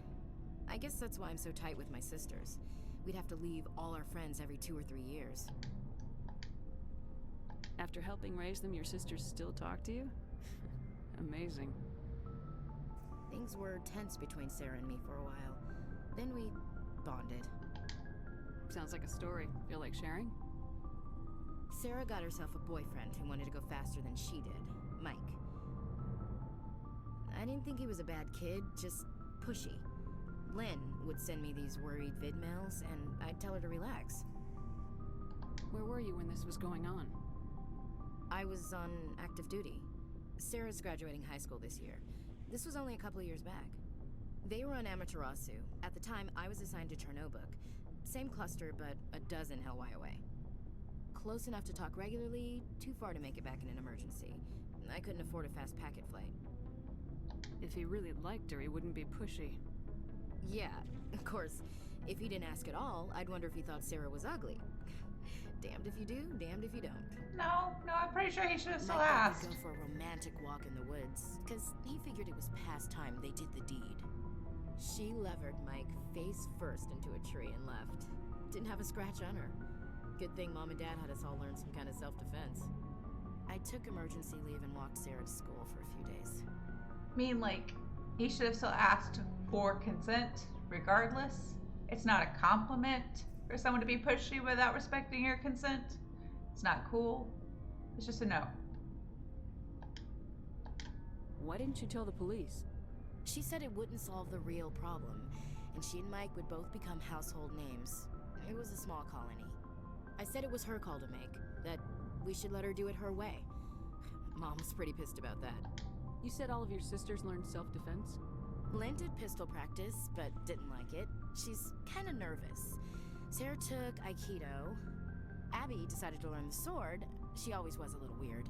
I guess that's why I'm so tight with my sisters. We'd have to leave all our friends every 2 or 3 years. After helping raise them, your sisters still talk to you? Amazing. Things were tense between Sarah and me for a while. Then we bonded. Sounds like a story. Feel like sharing? Sarah got herself a boyfriend who wanted to go faster than she did, Mike. I didn't think he was a bad kid, just pushy. Lynn would send me these worried vid mails, and I'd tell her to relax. Where were you when this was going on? I was on active duty. Sarah's graduating high school this year. This was only a couple of years back. They were on Amaterasu. At the time, I was assigned to Chernobog. Same cluster, but a dozen LY away. Close enough to talk regularly, too far to make it back in an emergency. I couldn't afford a fast packet flight. If he really liked her, he wouldn't be pushy. Yeah, of course. If he didn't ask at all, I'd wonder if he thought Sarah was ugly. Damned if you do, damned if you don't. No, I'm pretty sure he should have still Mike thought asked. we'd go for a romantic walk in the woods, because he figured it was past time they did the deed. She levered Mike face first into a tree and left. Didn't have a scratch on her. Good thing Mom and Dad had us all learn some kind of self-defense. I took emergency leave and walked Sarah to school for a few days. I mean, like, he should have still asked for consent, regardless. It's not a compliment for someone to be pushy without respecting your consent. It's not cool. It's just a no. Why didn't you tell the police? She said it wouldn't solve the real problem, and she and Mike would both become household names. It was a small colony. I said it was her call to make, that we should let her do it her way. Mom's pretty pissed about that. You said all of your sisters learned self-defense? Lynn did pistol practice, but didn't like it. She's kind of nervous. Sarah took Aikido. Abby decided to learn the sword. She always was a little weird.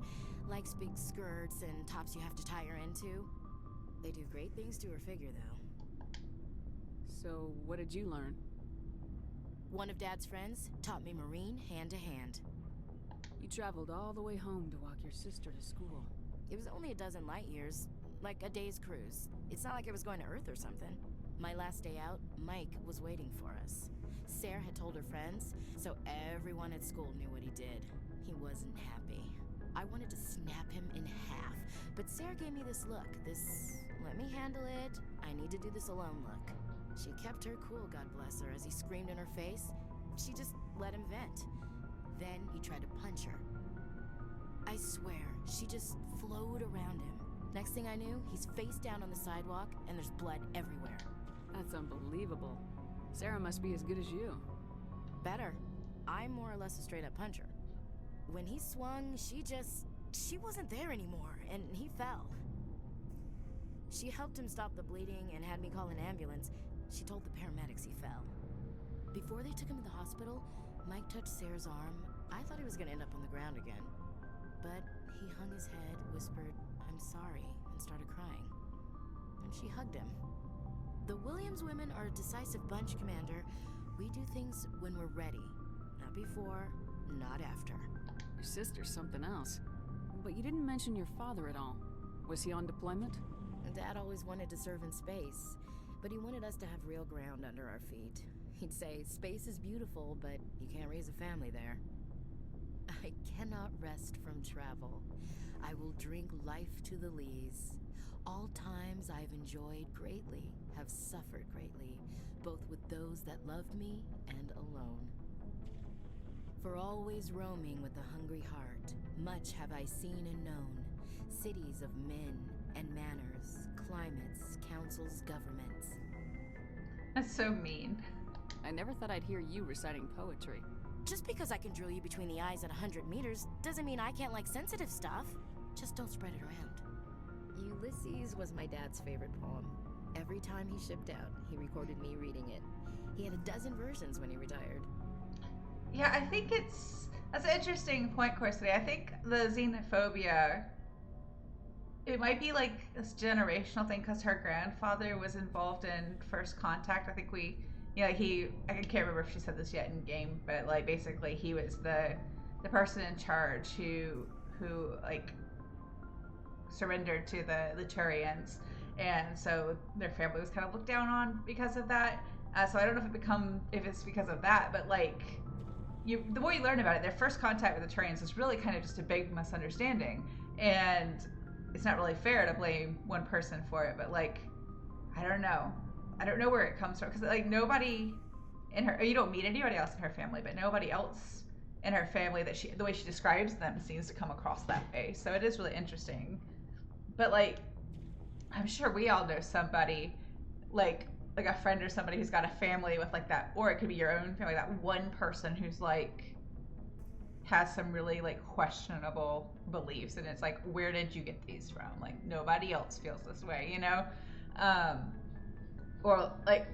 Likes big skirts and tops you have to tie her into. They do great things to her figure, though. So, what did you learn? One of Dad's friends taught me Marine hand to hand. You traveled all the way home to walk your sister to school. It was only a dozen light years, like a day's cruise. It's not like I was going to Earth or something. My last day out, Mike was waiting for us. Sarah had told her friends, so everyone at school knew what he did. He wasn't happy. I wanted to snap him in half, but Sarah gave me this look, this let me handle it, I need to do this alone look. She kept her cool, God bless her, as he screamed in her face. She just let him vent. Then he tried to punch her. I swear, she just flowed around him. Next thing I knew, he's face down on the sidewalk, and there's blood everywhere. That's unbelievable. Sarah must be as good as you. Better. I'm more or less a straight-up puncher. When he swung, she wasn't there anymore, and he fell. She helped him stop the bleeding and had me call an ambulance. She told the paramedics he fell. Before they took him to the hospital, Mike touched Sarah's arm. I thought he was gonna end up on the ground again. But he hung his head, whispered, "I'm sorry," and started crying. And she hugged him. The Williams women are a decisive bunch, Commander. We do things when we're ready. Not before, not after. Your sister's something else. But you didn't mention your father at all. Was he on deployment? Dad always wanted to serve in space, but he wanted us to have real ground under our feet. He'd say, space is beautiful, but you can't raise a family there. I cannot rest from travel. I will drink life to the lees. All times I've enjoyed greatly, have suffered greatly, both with those that loved me and alone. For always roaming with a hungry heart, much have I seen and known, cities of men and manners, climates, councils, governments. That's so mean. I never thought I'd hear you reciting poetry. Just because I can drill you between the eyes at 100 meters doesn't mean I can't like sensitive stuff. Just don't spread it around. Ulysses was my dad's favorite poem. Every time he shipped out, he recorded me reading it. He had a dozen versions when he retired. Yeah, I think that's an interesting point, Corsity. I think the xenophobia, it might be like this generational thing because her grandfather was involved in First Contact. I think I can't remember if she said this yet in game, but like basically he was the person in charge who like surrendered to the Turians, and so their family was kind of looked down on because of that. So I don't know if it's because of that, but like the more you learn about it, their first contact with the Turians is really kind of just a big misunderstanding, and it's not really fair to blame one person for it. But like, I don't know where it comes from, because like nobody in her, you don't meet anybody else in her family, but nobody else in her family that the way she describes them seems to come across that way. So it is really interesting. But like, I'm sure we all know somebody like a friend or somebody who's got a family with like that, or it could be your own family, that one person who's like has some really like questionable beliefs, and it's like, where did you get these from? Like nobody else feels this way, you know? Or like,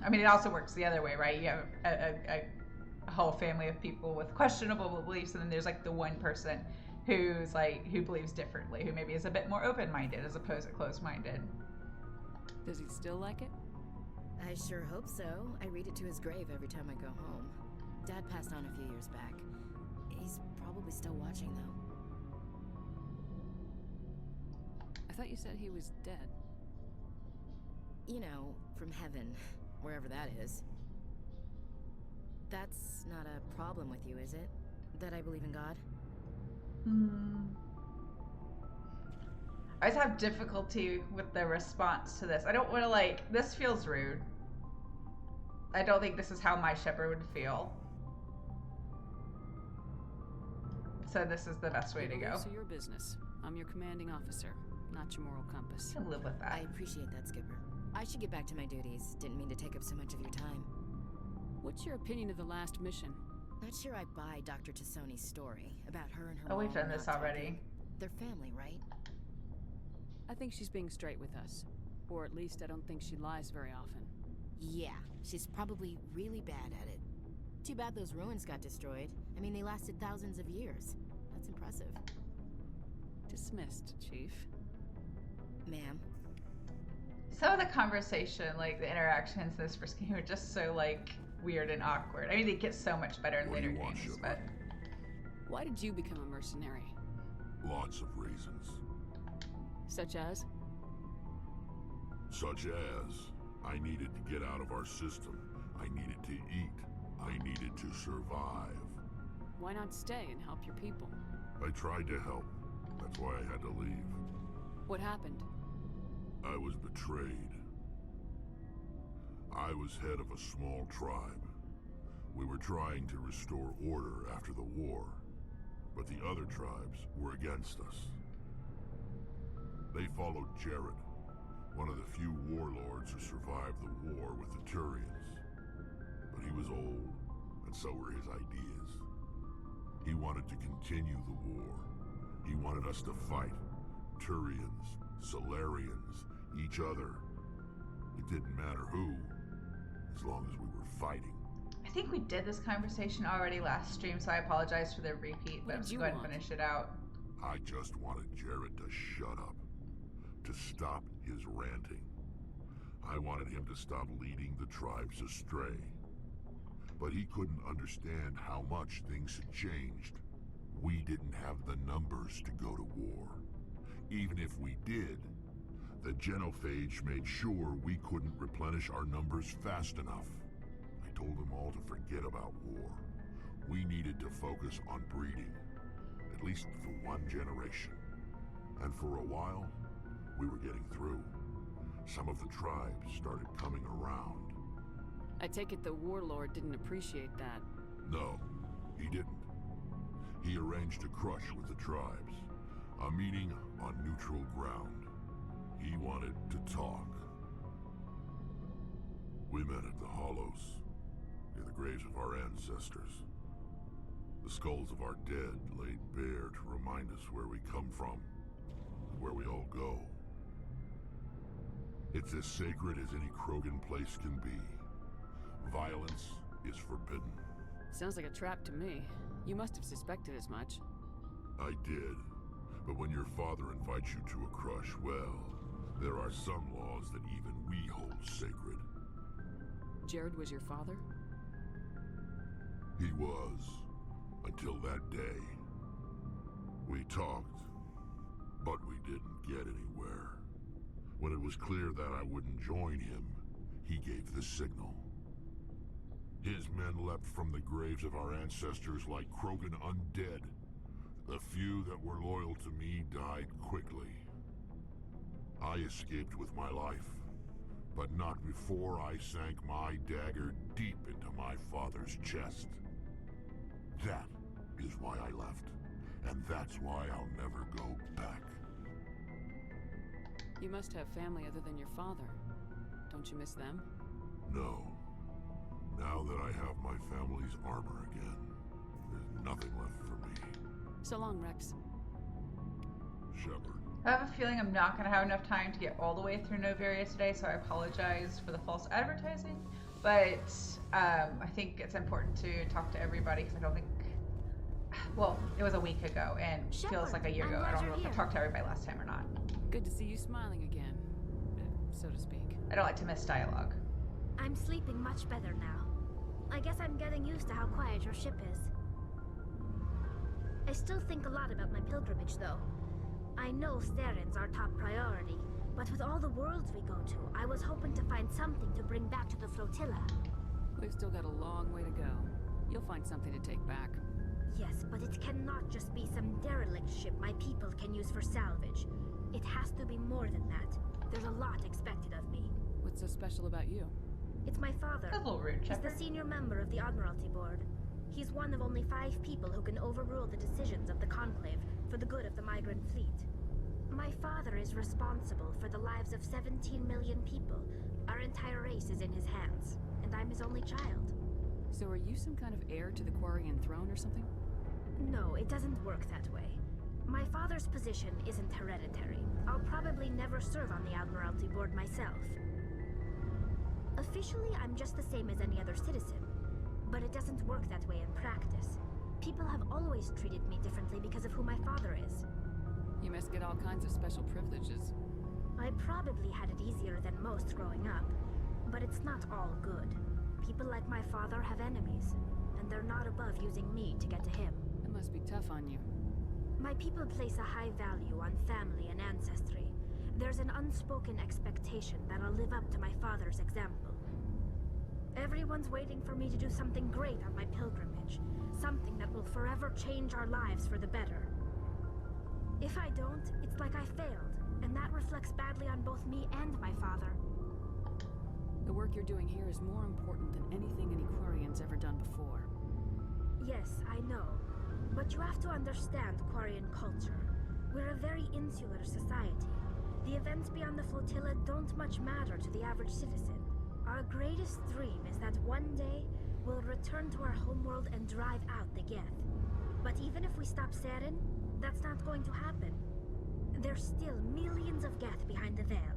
I mean, it also works the other way, right? You have a whole family of people with questionable beliefs, and then there's like the one person who believes differently, who maybe is a bit more open-minded as opposed to closed-minded. Does he still like it? I sure hope so. I read it to his grave every time I go home. Dad passed on a few years back. He's probably still watching, though. I thought you said he was dead. You know, from heaven, wherever that is. That's not a problem with you, is it? That I believe in God? I just have difficulty with the response to this. I don't want to like, this feels rude. I don't think this is how my Shepard would feel. So this is the best way to go. So your business. I'm your commanding officer, not your moral compass. I can live with that. I appreciate that, Skipper. I should get back to my duties. Didn't mean to take up so much of your time. What's your opinion of the last mission? Not sure I buy Dr. Tassoni's story about her and her Oh, we've mom done this not already. They're family, right? I think she's being straight with us. Or at least I don't think she lies very often. Yeah, she's probably really bad at it. Too bad those ruins got destroyed. I mean, they lasted thousands of years. That's impressive. Dismissed, Chief. Ma'am. Some of the conversation, like the interactions in this first game, are just so like weird and awkward. I mean, they get so much better in later games, but Why did you become a mercenary? Lots of reasons. Such as? Such as, I needed to get out of our system. I needed to eat. I needed to survive. Why not stay and help your people? I tried to help. That's why I had to leave. What happened? I was betrayed. I was head of a small tribe. We were trying to restore order after the war, but the other tribes were against us. They followed Jared, one of the few warlords who survived the war with the Turians. But he was old, and so were his ideas. He wanted to continue the war. He wanted us to fight. Turians, Solarians, each other. It didn't matter who, as long as we were fighting. I think we did this conversation already last stream, so I apologize for the repeat, but let's go ahead and finish it out. I just wanted Jared to shut up, to stop his ranting. I wanted him to stop leading the tribes astray. But he couldn't understand how much things had changed. We didn't have the numbers to go to war. Even if we did, the genophage made sure we couldn't replenish our numbers fast enough. I told them all to forget about war. We needed to focus on breeding, at least for one generation. And for a while, we were getting through. Some of the tribes started coming around. I take it the warlord didn't appreciate that. No, he didn't. He arranged a crush with the tribes. A meeting on neutral ground. He wanted to talk. We met at the Hollows, near the graves of our ancestors. The skulls of our dead laid bare to remind us where we come from, and where we all go. It's as sacred as any Krogan place can be. Violence is forbidden. Sounds like a trap to me. You must have suspected as much. I did. But when your father invites you to a crush, well, there are some laws that even we hold sacred. Jared was your father? He was. Until that day. We talked, but we didn't get anywhere. When it was clear that I wouldn't join him, he gave the signal. His men leapt from the graves of our ancestors like Krogan undead. The few that were loyal to me died quickly. I escaped with my life, but not before I sank my dagger deep into my father's chest. That is why I left, and that's why I'll never go back. You must have family other than your father. Don't you miss them? No. Now that I have my family's armor again, there's nothing left for me. So long, Rex. Shepard. I have a feeling I'm not going to have enough time to get all the way through Noveria today, so I apologize for the false advertising. But I think it's important to talk to everybody, because I don't think... Well, it was a week ago, and Shepard, feels like a year ago. I don't know if I talked to everybody last time or not. Good to see you smiling again, so to speak. I don't like to miss dialogue. I'm sleeping much better now. I guess I'm getting used to how quiet your ship is. I still think a lot about my pilgrimage, though. I know Theron's our top priority, but with all the worlds we go to, I was hoping to find something to bring back to the flotilla. We've still got a long way to go. You'll find something to take back. Yes, but it cannot just be some derelict ship my people can use for salvage. It has to be more than that. There's a lot expected of me. What's so special about you? It's my father. That's a little rude, He's the Shepard. senior member of the Admiralty Board. He's one of only 5 people who can overrule the decisions of the Conclave for the good of the migrant fleet. My father is responsible for the lives of 17 million people. Our entire race is in his hands, and I'm his only child. So are you some kind of heir to the Quarian throne or something? No, it doesn't work that way. My father's position isn't hereditary. I'll probably never serve on the Admiralty Board myself. Officially, I'm just the same as any other citizen, but it doesn't work that way in practice. People have always treated me differently because of who my father is. You must get all kinds of special privileges. I probably had it easier than most growing up, but it's not all good. People like my father have enemies, and they're not above using me to get to him. It must be tough on you. My people place a high value on family and ancestry. There's an unspoken expectation that I'll live up to my father's example. Everyone's waiting for me to do something great on my pilgrimage, something that will forever change our lives for the better. If I don't, it's like I failed, and that reflects badly on both me and my father. The work you're doing here is more important than anything an Aquarian's ever done before. Yes, I know. But you have to understand Quarian culture. We're a very insular society. The events beyond the flotilla don't much matter to the average citizen. Our greatest dream is that one day we'll return to our homeworld and drive out the Geth. But even if we stop Saren, that's not going to happen. There's still millions of Geth behind the veil.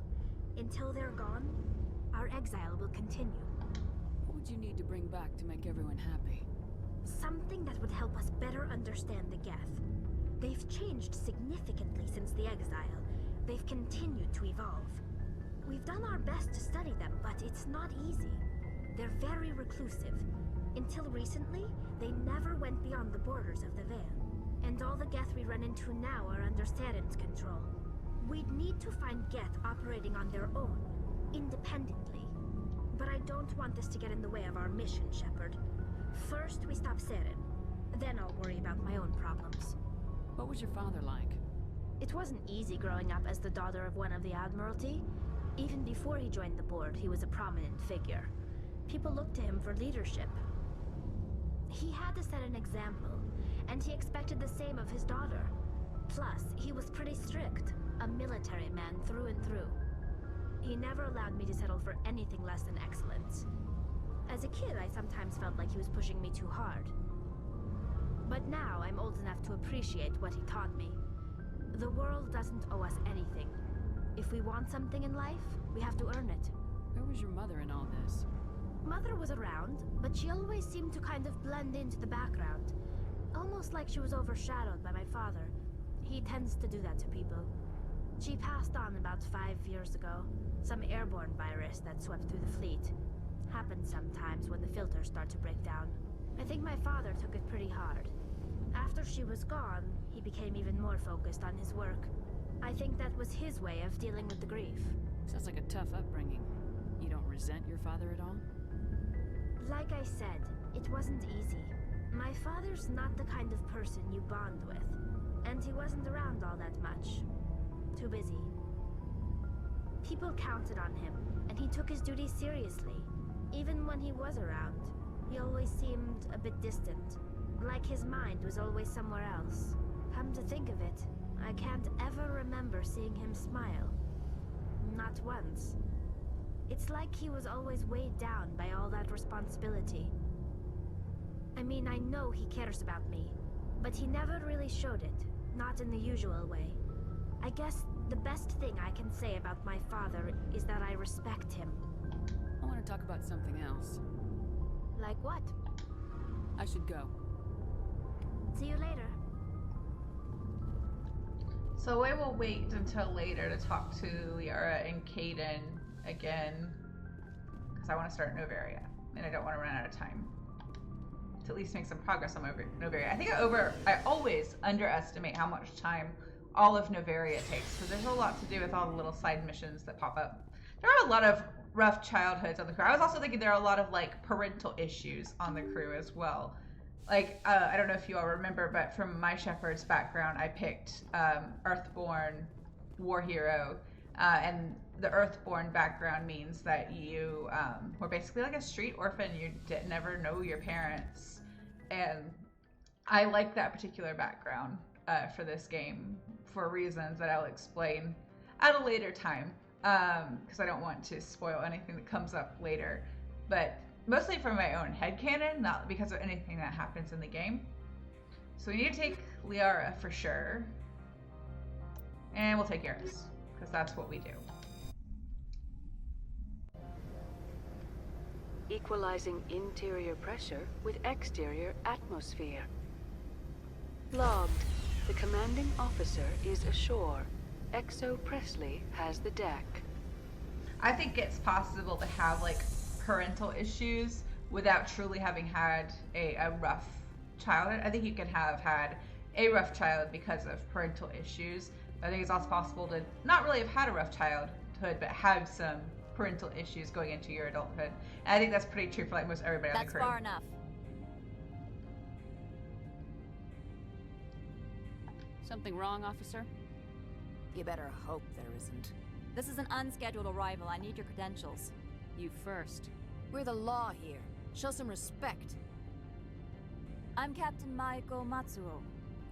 Until they're gone, our exile will continue. What would you need to bring back to make everyone happy? Something that would help us better understand the Geth. They've changed significantly since the exile. They've continued to evolve. We've done our best to study them, but it's not easy. They're very reclusive. Until recently, they never went beyond the borders of the Veil. And all the Geth we run into now are under Saren's control. We'd need to find Geth operating on their own, independently. But I don't want this to get in the way of our mission, Shepard. First, we stop Saren. Then I'll worry about my own problems. What was your father like? It wasn't easy growing up as the daughter of one of the Admiralty. Even before he joined the board, he was a prominent figure. People looked to him for leadership. He had to set an example, and he expected the same of his daughter. Plus, he was pretty strict, a military man through and through. He never allowed me to settle for anything less than excellence. As a kid, I sometimes felt like he was pushing me too hard. But now, I'm old enough to appreciate what he taught me. The world doesn't owe us anything. If we want something in life, we have to earn it. Where was your mother in all this? Mother was around, but she always seemed to kind of blend into the background. Almost like she was overshadowed by my father. He tends to do that to people. She passed on about 5 years ago. Some airborne virus that swept through the fleet. Happens sometimes when the filters start to break down. I think my father took it pretty hard. After she was gone, he became even more focused on his work. I think that was his way of dealing with the grief. Sounds like a tough upbringing. You don't resent your father at all? Like I said, it wasn't easy. My father's not the kind of person you bond with. And he wasn't around all that much. Too busy. People counted on him, and he took his duties seriously. Even when he was around, he always seemed a bit distant. Like his mind was always somewhere else. Come to think of it, I can't ever remember seeing him smile. Not once. It's like he was always weighed down by all that responsibility. I mean, I know he cares about me, but he never really showed it. Not in the usual way. I guess the best thing I can say about my father is that I respect him. I want to talk about something else. Like what? I should go. See you later. So I will wait until later to talk to Liara and Caden again, because I want to start Noveria, and I don't want to run out of time. To at least make some progress on Noveria. I think I always underestimate how much time all of Noveria takes, because there's a lot to do with all the little side missions that pop up. There are a lot of rough childhoods on the crew. I was also thinking there are a lot of like parental issues on the crew as well. Like, I don't know if you all remember, but from my Shepard's background, I picked Earthborn War Hero, and the Earthborn background means that you were basically like a street orphan. You never know your parents, and I like that particular background for this game for reasons that I'll explain at a later time, because I don't want to spoil anything that comes up later, but mostly for my own headcanon, not because of anything that happens in the game. So we need to take Liara for sure. And we'll take Eris, because that's what we do. Equalizing interior pressure with exterior atmosphere. Logged. The commanding officer is ashore. Exo Presley has the deck. I think it's possible to have like parental issues without truly having had a rough childhood. I think you can have had a rough childhood because of parental issues. I think it's also possible to not really have had a rough childhood, but have some parental issues going into your adulthood. And I think that's pretty true for like most everybody on the crew. That's far enough. Something wrong, officer? You better hope there isn't. This is an unscheduled arrival. I need your credentials. You first. We're the law here. Show some respect. I'm Captain Maiko Matsuo,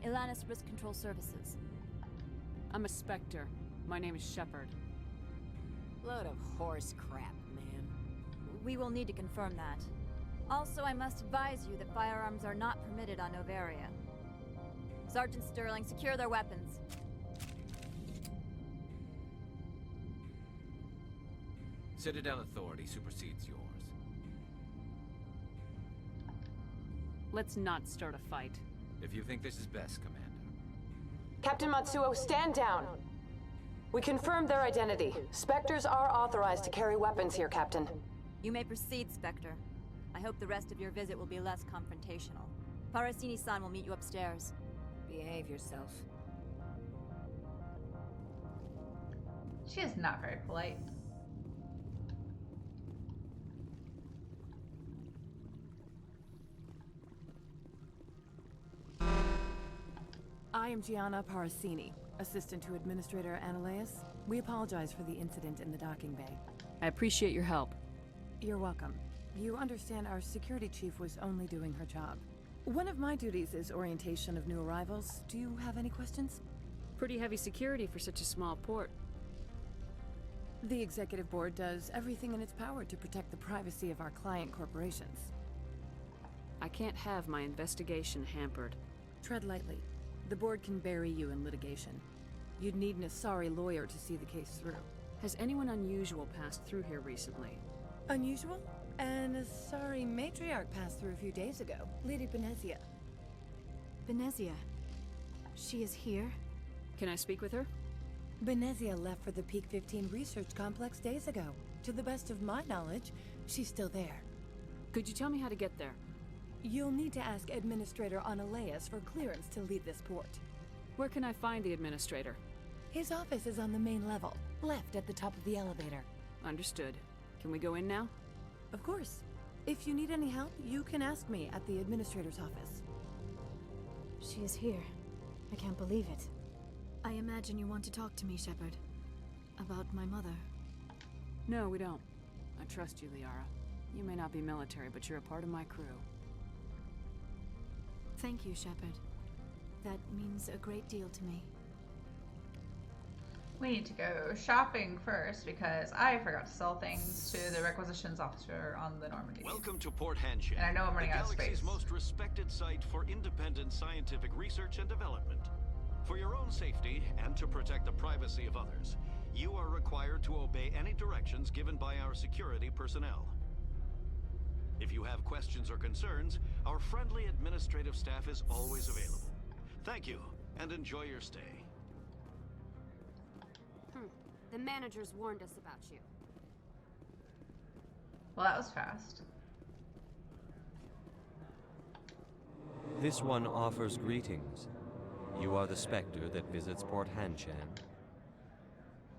Ilanis Risk Control Services. I'm a Spectre. My name is Shepard. Load of horse crap, man. We will need to confirm that. Also, I must advise you that firearms are not permitted on Noveria. Sergeant Sterling, secure their weapons. Citadel authority supersedes yours. Let's not start a fight. If you think this is best, Commander. Captain Matsuo, stand down. We confirmed their identity. Spectres are authorized to carry weapons here, Captain. You may proceed, Spectre. I hope the rest of your visit will be less confrontational. Parasini-san will meet you upstairs. Behave yourself. She is not very polite. I am Gianna Parasini, assistant to Administrator Ananias. We apologize for the incident in the docking bay. I appreciate your help. You're welcome. You understand our security chief was only doing her job. One of my duties is orientation of new arrivals. Do you have any questions? Pretty heavy security for such a small port. The executive board does everything in its power to protect the privacy of our client corporations. I can't have my investigation hampered. Tread lightly. The board can bury you in litigation. You'd need an Asari lawyer to see the case through. Has anyone unusual passed through here recently? Unusual? An Asari matriarch passed through a few days ago. Lady Benezia. Benezia. She is here? Can I speak with her? Benezia left for the Peak 15 research complex days ago. To the best of my knowledge, she's still there. Could you tell me how to get there? You'll need to ask Administrator Ananias for clearance to leave this port. Where can I find the Administrator? His office is on the main level, left at the top of the elevator. Understood. Can we go in now? Of course. If you need any help, you can ask me at the Administrator's office. She is here. I can't believe it. I imagine you want to talk to me, Shepard. About my mother. No, we don't. I trust you, Liara. You may not be military, but you're a part of my crew. Thank you, Shepard. That means a great deal to me. We need to go shopping first because I forgot to sell things to the requisitions officer on the Normandy. Welcome to Port Hanshan. And I know I'm running out of the space. galaxy's most respected site for independent scientific research and development. For your own safety and to protect the privacy of others, you are required to obey any directions given by our security personnel. If you have questions or concerns, our friendly administrative staff is always available. Thank you, and enjoy your stay. The managers warned us about you. Well, that was fast. This one offers greetings. You are the Spectre that visits Port Hanshan.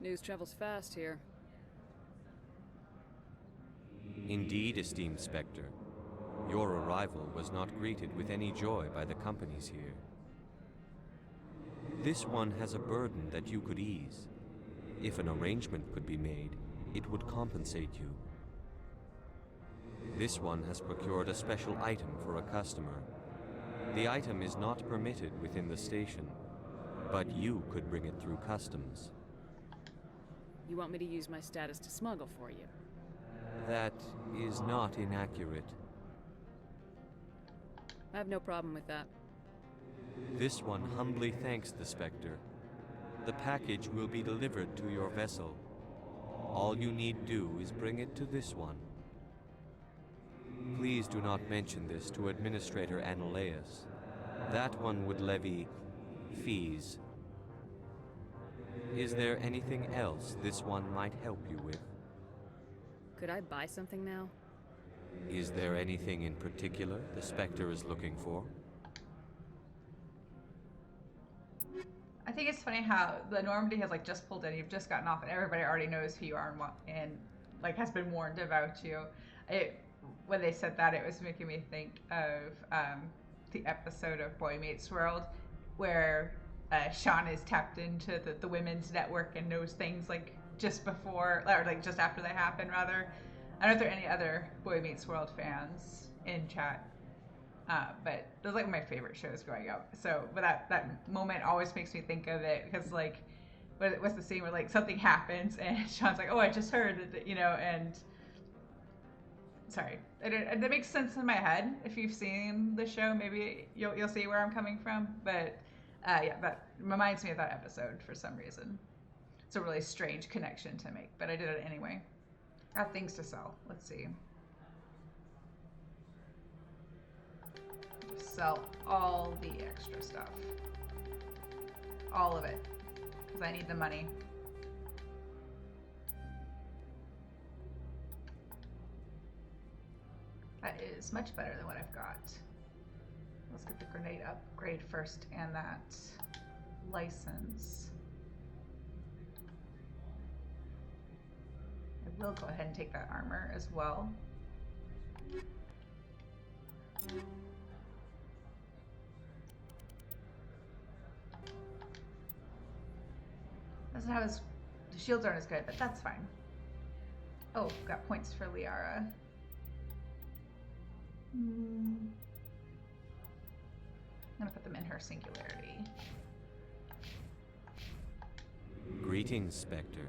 News travels fast here. Indeed, esteemed Spectre. Your arrival was not greeted with any joy by the companies here. This one has a burden that you could ease. If an arrangement could be made, it would compensate you. This one has procured a special item for a customer. The item is not permitted within the station, but you could bring it through customs. You want me to use my status to smuggle for you? That is not inaccurate. I have no problem with that. This one humbly thanks the Spectre. The package will be delivered to your vessel. All you need do is bring it to this one. Please do not mention this to Administrator Annaleus. That one would levy fees. Is there anything else this one might help you with? Could I buy something now? Is there anything in particular the Spectre is looking for? I think it's funny how the Normandy has like just pulled in, you've just gotten off, and everybody already knows who you are and like has been warned about you. When they said that, it was making me think of the episode of Boy Meets World where Sean is tapped into the women's network and knows things like just before, or like just after they happen, rather. I don't know if there are any other Boy Meets World fans in chat, but those are like my favorite shows growing up. So, but that moment always makes me think of it because like, what's the scene where like something happens and Sean's like, "Oh, I just heard," you know, and sorry, that makes sense in my head. If you've seen the show, maybe you'll see where I'm coming from. But yeah, that reminds me of that episode for some reason. It's a really strange connection to make, but I did it anyway. Got things to sell. Let's see. Sell all the extra stuff. All of it. Because I need the money. That is much better than what I've got. Let's get the grenade upgrade first and that license. I will go ahead and take that armor as well. Doesn't have as the shields aren't as good, but that's fine. Oh, got points for Liara. I'm gonna put them in her singularity. Greetings, Spectre.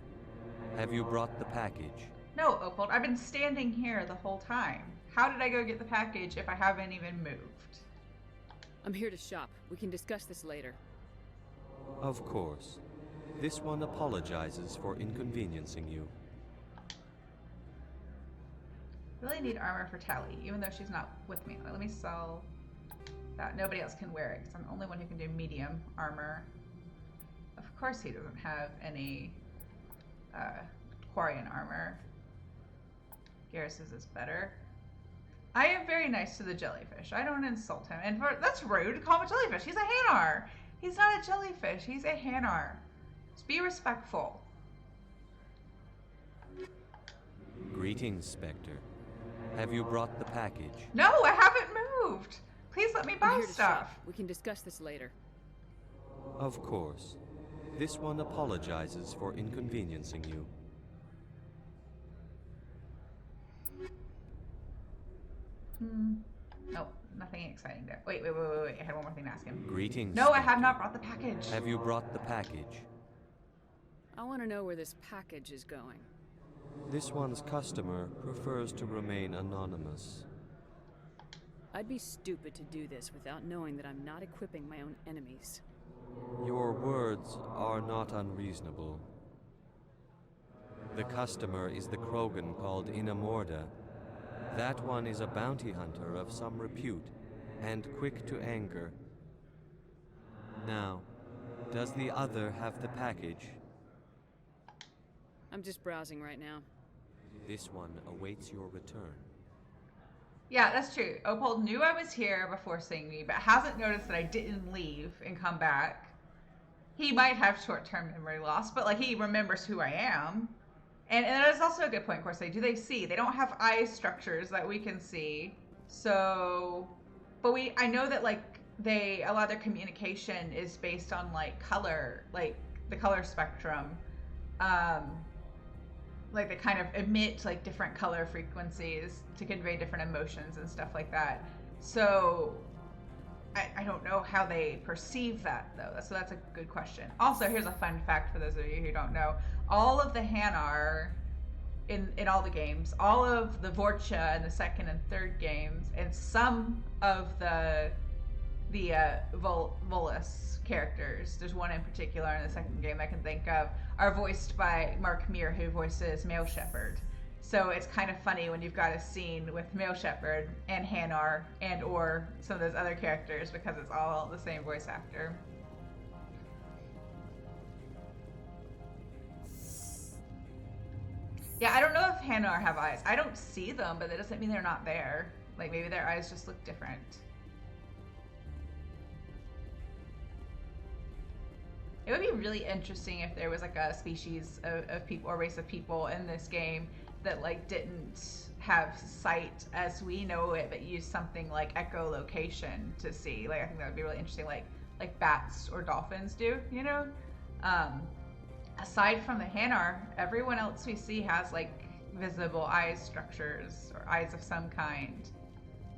Have you brought the package? No, Opold, I've been standing here the whole time. How did I go get the package if I haven't even moved? I'm here to shop. We can discuss this later. Of course. This one apologizes for inconveniencing you. Really need armor for Tali, even though she's not with me. Let me sell that. Nobody else can wear it because I'm the only one who can do medium armor. Of course he doesn't have any Quarian armor. Garrus's is better. I am very nice to the jellyfish. I don't insult him. And that's rude to call him a jellyfish. He's a Hanar. He's not a jellyfish. He's a Hanar. Just be respectful. Greetings, Spectre. Have you brought the package? No, I haven't moved. Please let me buy stuff. Shop. We can discuss this later. Of course. This one apologizes for inconveniencing you. Nope, nothing exciting there. Wait. I had one more thing to ask him. Greetings. No, I have not brought the package. Have you brought the package? I want to know where this package is going. This one's customer prefers to remain anonymous. I'd be stupid to do this without knowing that I'm not equipping my own enemies. Your words are not unreasonable. The customer is the Krogan called Inamorda. That one is a bounty hunter of some repute, and quick to anger. Now, does the other have the package? I'm just browsing right now. This one awaits your return. Yeah, that's true. Opold knew I was here before seeing me, but hasn't noticed that I didn't leave and come back. He might have short-term memory loss, but like he remembers who I am. And that is also a good point, Corsair. Do they see? They don't have eye structures that we can see. So, but I know that like a lot of their communication is based on like color, like the color spectrum. Like they kind of emit like different color frequencies to convey different emotions and stuff like that. So I don't know how they perceive that though. So that's a good question. Also, here's a fun fact for those of you who don't know. All of the Hanar in all the games, all of the Vorcha in the second and third games, and some of the the Volus characters. There's one in particular in the second game I can think of, are voiced by Mark Meir, who voices male Shepard. So it's kind of funny when you've got a scene with male Shepard and Hanar and or some of those other characters, because it's all the same voice actor. Yeah, I don't know if Hanar have eyes. I don't see them, but that doesn't mean they're not there. Like, maybe their eyes just look different. It would be really interesting if there was like a species of people or race of people in this game that like didn't have sight as we know it, but used something like echolocation to see. Like, I think that would be really interesting, like bats or dolphins do, you know? Aside from the Hanar, everyone else we see has like visible eye structures or eyes of some kind.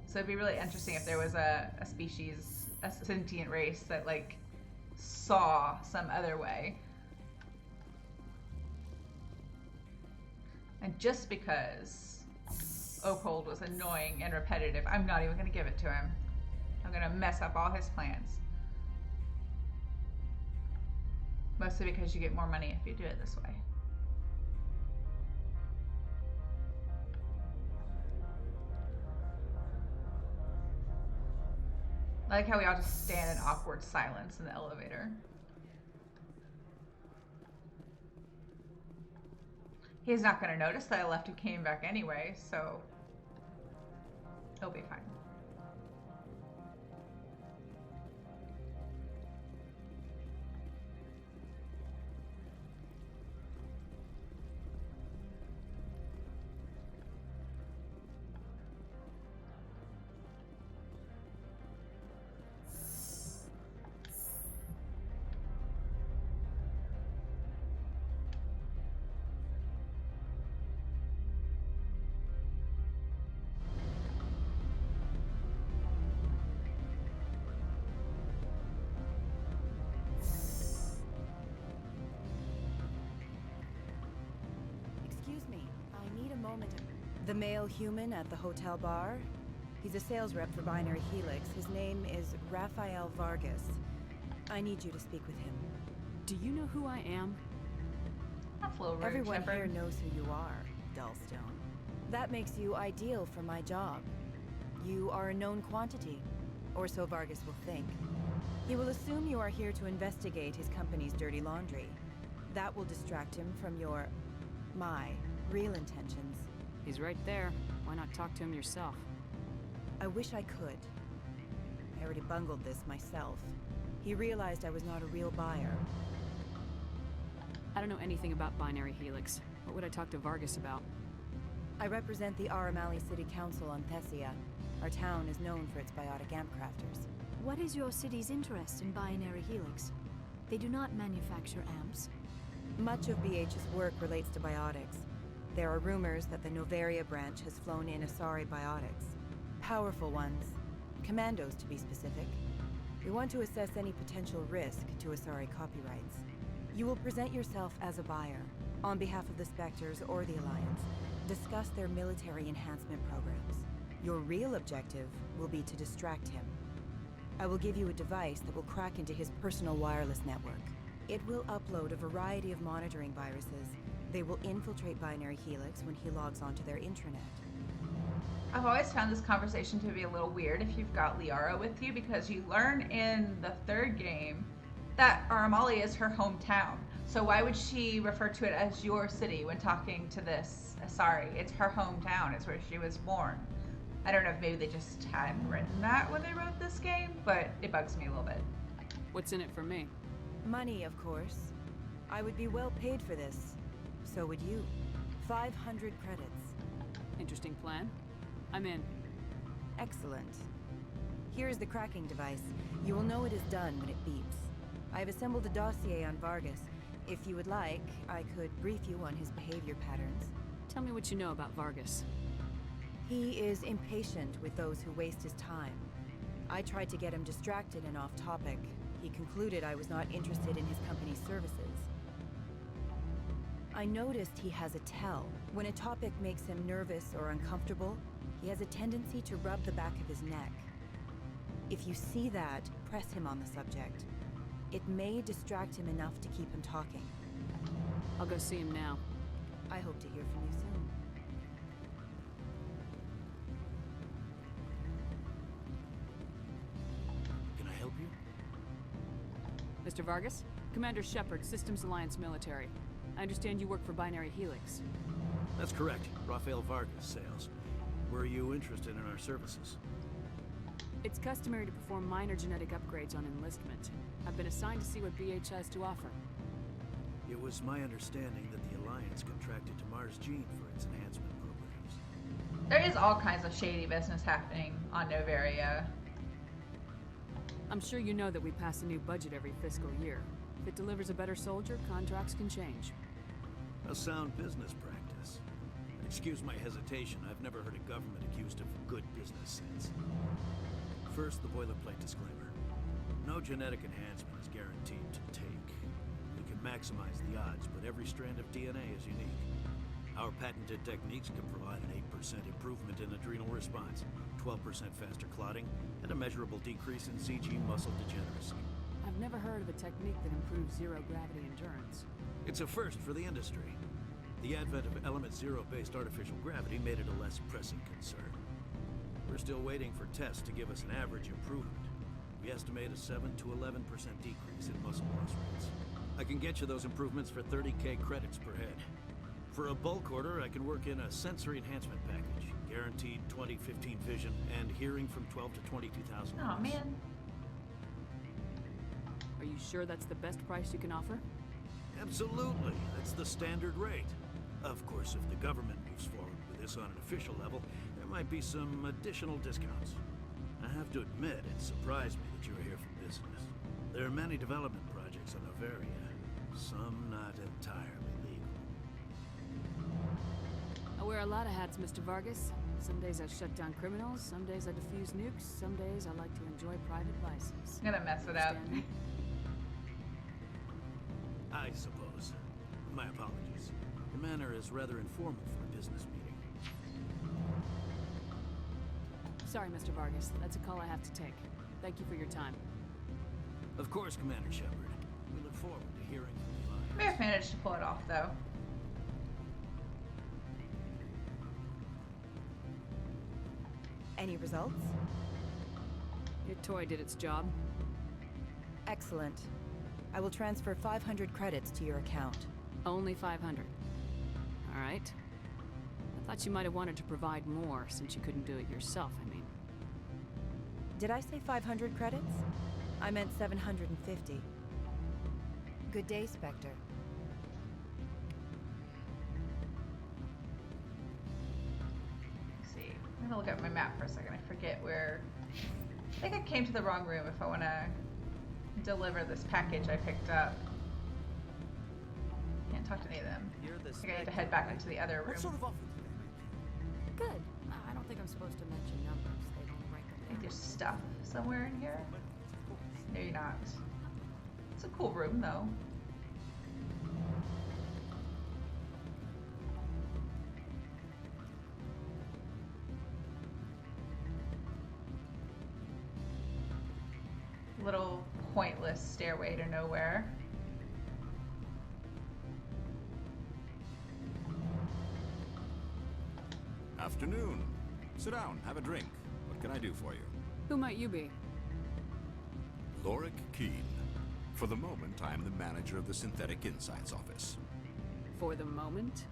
So it'd be really interesting if there was a species, a sentient race that like saw some other way. And just because Opold was annoying and repetitive, I'm not even going to give it to him. I'm going to mess up all his plans. Mostly because you get more money if you do it this way. I like how we all just stand in awkward silence in the elevator. He's not going to notice that I left and came back anyway, so he'll be fine. The male human at the hotel bar? He's a sales rep for Binary Helix. His name is Raphael Vargas. I need you to speak with him. Do you know who I am? That's a little rude, Everyone Shepard. here knows who you are, Dullstone. That makes you ideal for my job. You are a known quantity, or so Vargas will think. He will assume you are here to investigate his company's dirty laundry. That will distract him from my real intentions. He's right there. Why not talk to him yourself? I wish I could. I already bungled this myself. He realized I was not a real buyer. I don't know anything about Binary Helix. What would I talk to Vargas about? I represent the Aramali City Council on Thessia. Our town is known for its biotic amp crafters. What is your city's interest in Binary Helix? They do not manufacture amps. Much of BH's work relates to biotics. There are rumors that the Noveria branch has flown in Asari biotics. Powerful ones. Commandos, to be specific. We want to assess any potential risk to Asari copyrights. You will present yourself as a buyer, on behalf of the Spectres or the Alliance. Discuss their military enhancement programs. Your real objective will be to distract him. I will give you a device that will crack into his personal wireless network. It will upload a variety of monitoring viruses. They will infiltrate Binary Helix when he logs onto their intranet. I've always found this conversation to be a little weird if you've got Liara with you, because you learn in the third game that Aramali is her hometown. So why would she refer to it as your city when talking to this Asari? It's her hometown. It's where she was born. I don't know if maybe they just hadn't written that when they wrote this game, but it bugs me a little bit. What's in it for me? Money, of course. I would be well paid for this. So would you. 500 credits. Interesting plan. I'm in. Excellent. Here's the cracking device. You will know it is done when it beeps. I've assembled a dossier on Vargas. If you would like, I could brief you on his behavior patterns. Tell me what you know about Vargas. He is impatient with those who waste his time. I tried to get him distracted and off topic. He concluded I was not interested in his company's services. I noticed he has a tell. When a topic makes him nervous or uncomfortable, he has a tendency to rub the back of his neck. If you see that, press him on the subject. It may distract him enough to keep him talking. I'll go see him now. I hope to hear from you soon. Can I help you? Mr. Vargas? Commander Shepard, Systems Alliance Military. I understand you work for Binary Helix. That's correct. Rafael Vargas, sales. Were you interested in our services? It's customary to perform minor genetic upgrades on enlistment. I've been assigned to see what BH has to offer. It was my understanding that the Alliance contracted to Mars Gene for its enhancement programs. There is all kinds of shady business happening on Noveria. I'm sure you know that we pass a new budget every fiscal year. If it delivers a better soldier, contracts can change. A sound business practice. Excuse my hesitation, I've never heard a government accused of good business sense. First, the boilerplate disclaimer. No genetic enhancement is guaranteed to take. We can maximize the odds, but every strand of DNA is unique. Our patented techniques can provide an 8% improvement in adrenal response, 12% faster clotting, and a measurable decrease in CG muscle degeneracy. I've never heard of a technique that improves zero-gravity endurance. It's a first for the industry. The advent of element zero-based artificial gravity made it a less pressing concern. We're still waiting for tests to give us an average improvement. We estimate a 7 to 11% decrease in muscle loss rates. I can get you those improvements for 30K credits per head. For a bulk order, I can work in a sensory enhancement package, guaranteed 20/15 vision, and hearing from 12 to 22,000. Oh man. Are you sure that's the best price you can offer? Absolutely. That's the standard rate. Of course, if the government moves forward with this on an official level, there might be some additional discounts. I have to admit, it surprised me that you were here for business. There are many development projects on Noveria, some not entirely legal. I wear a lot of hats, Mr. Vargas. Some days I shut down criminals, some days I defuse nukes, some days I like to enjoy private vices. I'm gonna mess it up. I suppose. My apologies. The manner is rather informal for a business meeting. Sorry, Mr. Vargas. That's a call I have to take. Thank you for your time. Of course, Commander Shepard. We look forward to hearing from the Alliance. I may have managed to pull it off, though. Any results? Your toy did its job. Excellent. I will transfer 500 credits to your account. Only 500. All right. I thought you might have wanted to provide more since you couldn't do it yourself, I mean. Did I say 500 credits? I meant 750. Good day, Spectre. Let's see. I'm gonna look at my map for a second. I forget where. I think I came to the wrong room if I want to deliver this package I picked up. Can't talk to any of them. I think I need to head back into the other room. What sort of offer do they make? Good. I don't think I'm supposed to mention numbers. They don't write them I think down. there's stuff somewhere in here. Maybe not. It's a cool room, though. Little pointless stairway to nowhere. Afternoon. Sit down, have a drink. What can I do for you? Who might you be? Lorik Keene. For the moment, I am the manager of the Synthetic Insights Office. For the moment?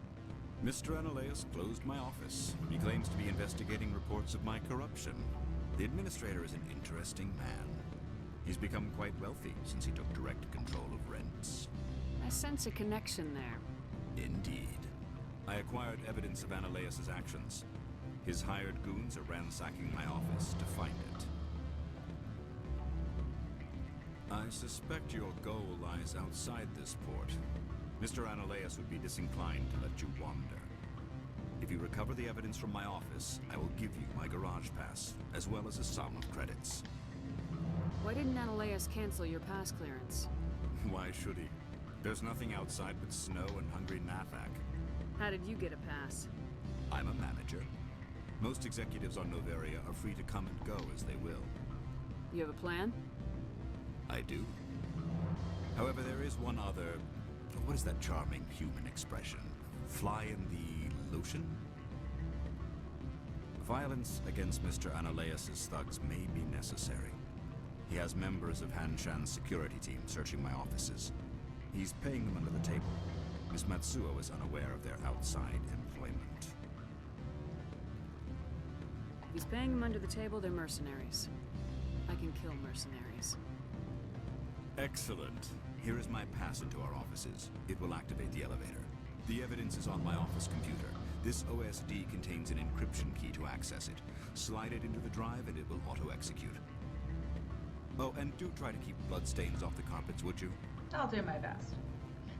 Mr. Analeus closed my office. He claims to be investigating reports of my corruption. The administrator is an interesting man. He's become quite wealthy since he took direct control of rents. I sense a connection there. Indeed. I acquired evidence of Analeus's actions. His hired goons are ransacking my office to find it. I suspect your goal lies outside this port. Mr. Analeus would be disinclined to let you wander. If you recover the evidence from my office, I will give you my garage pass, as well as a sum of credits. Why didn't Analeus cancel your pass clearance? Why should he? There's nothing outside but snow and hungry Nathak. How did you get a pass? I'm a manager. Most executives on Noveria are free to come and go as they will. You have a plan? I do. However, there is one other... What is that charming human expression? Fly in the lotion? Violence against Mr. Analaeus' thugs may be necessary. He has members of Hanshan's security team searching my offices. He's paying them under the table. Miss Matsuo is unaware of their outside employment. If he's paying them under the table, they're mercenaries. I can kill mercenaries. Excellent. Here is my pass into our offices. It will activate the elevator. The evidence is on my office computer. This OSD contains an encryption key to access it. Slide it into the drive and it will auto-execute. Oh, and do try to keep bloodstains off the carpets, would you? I'll do my best.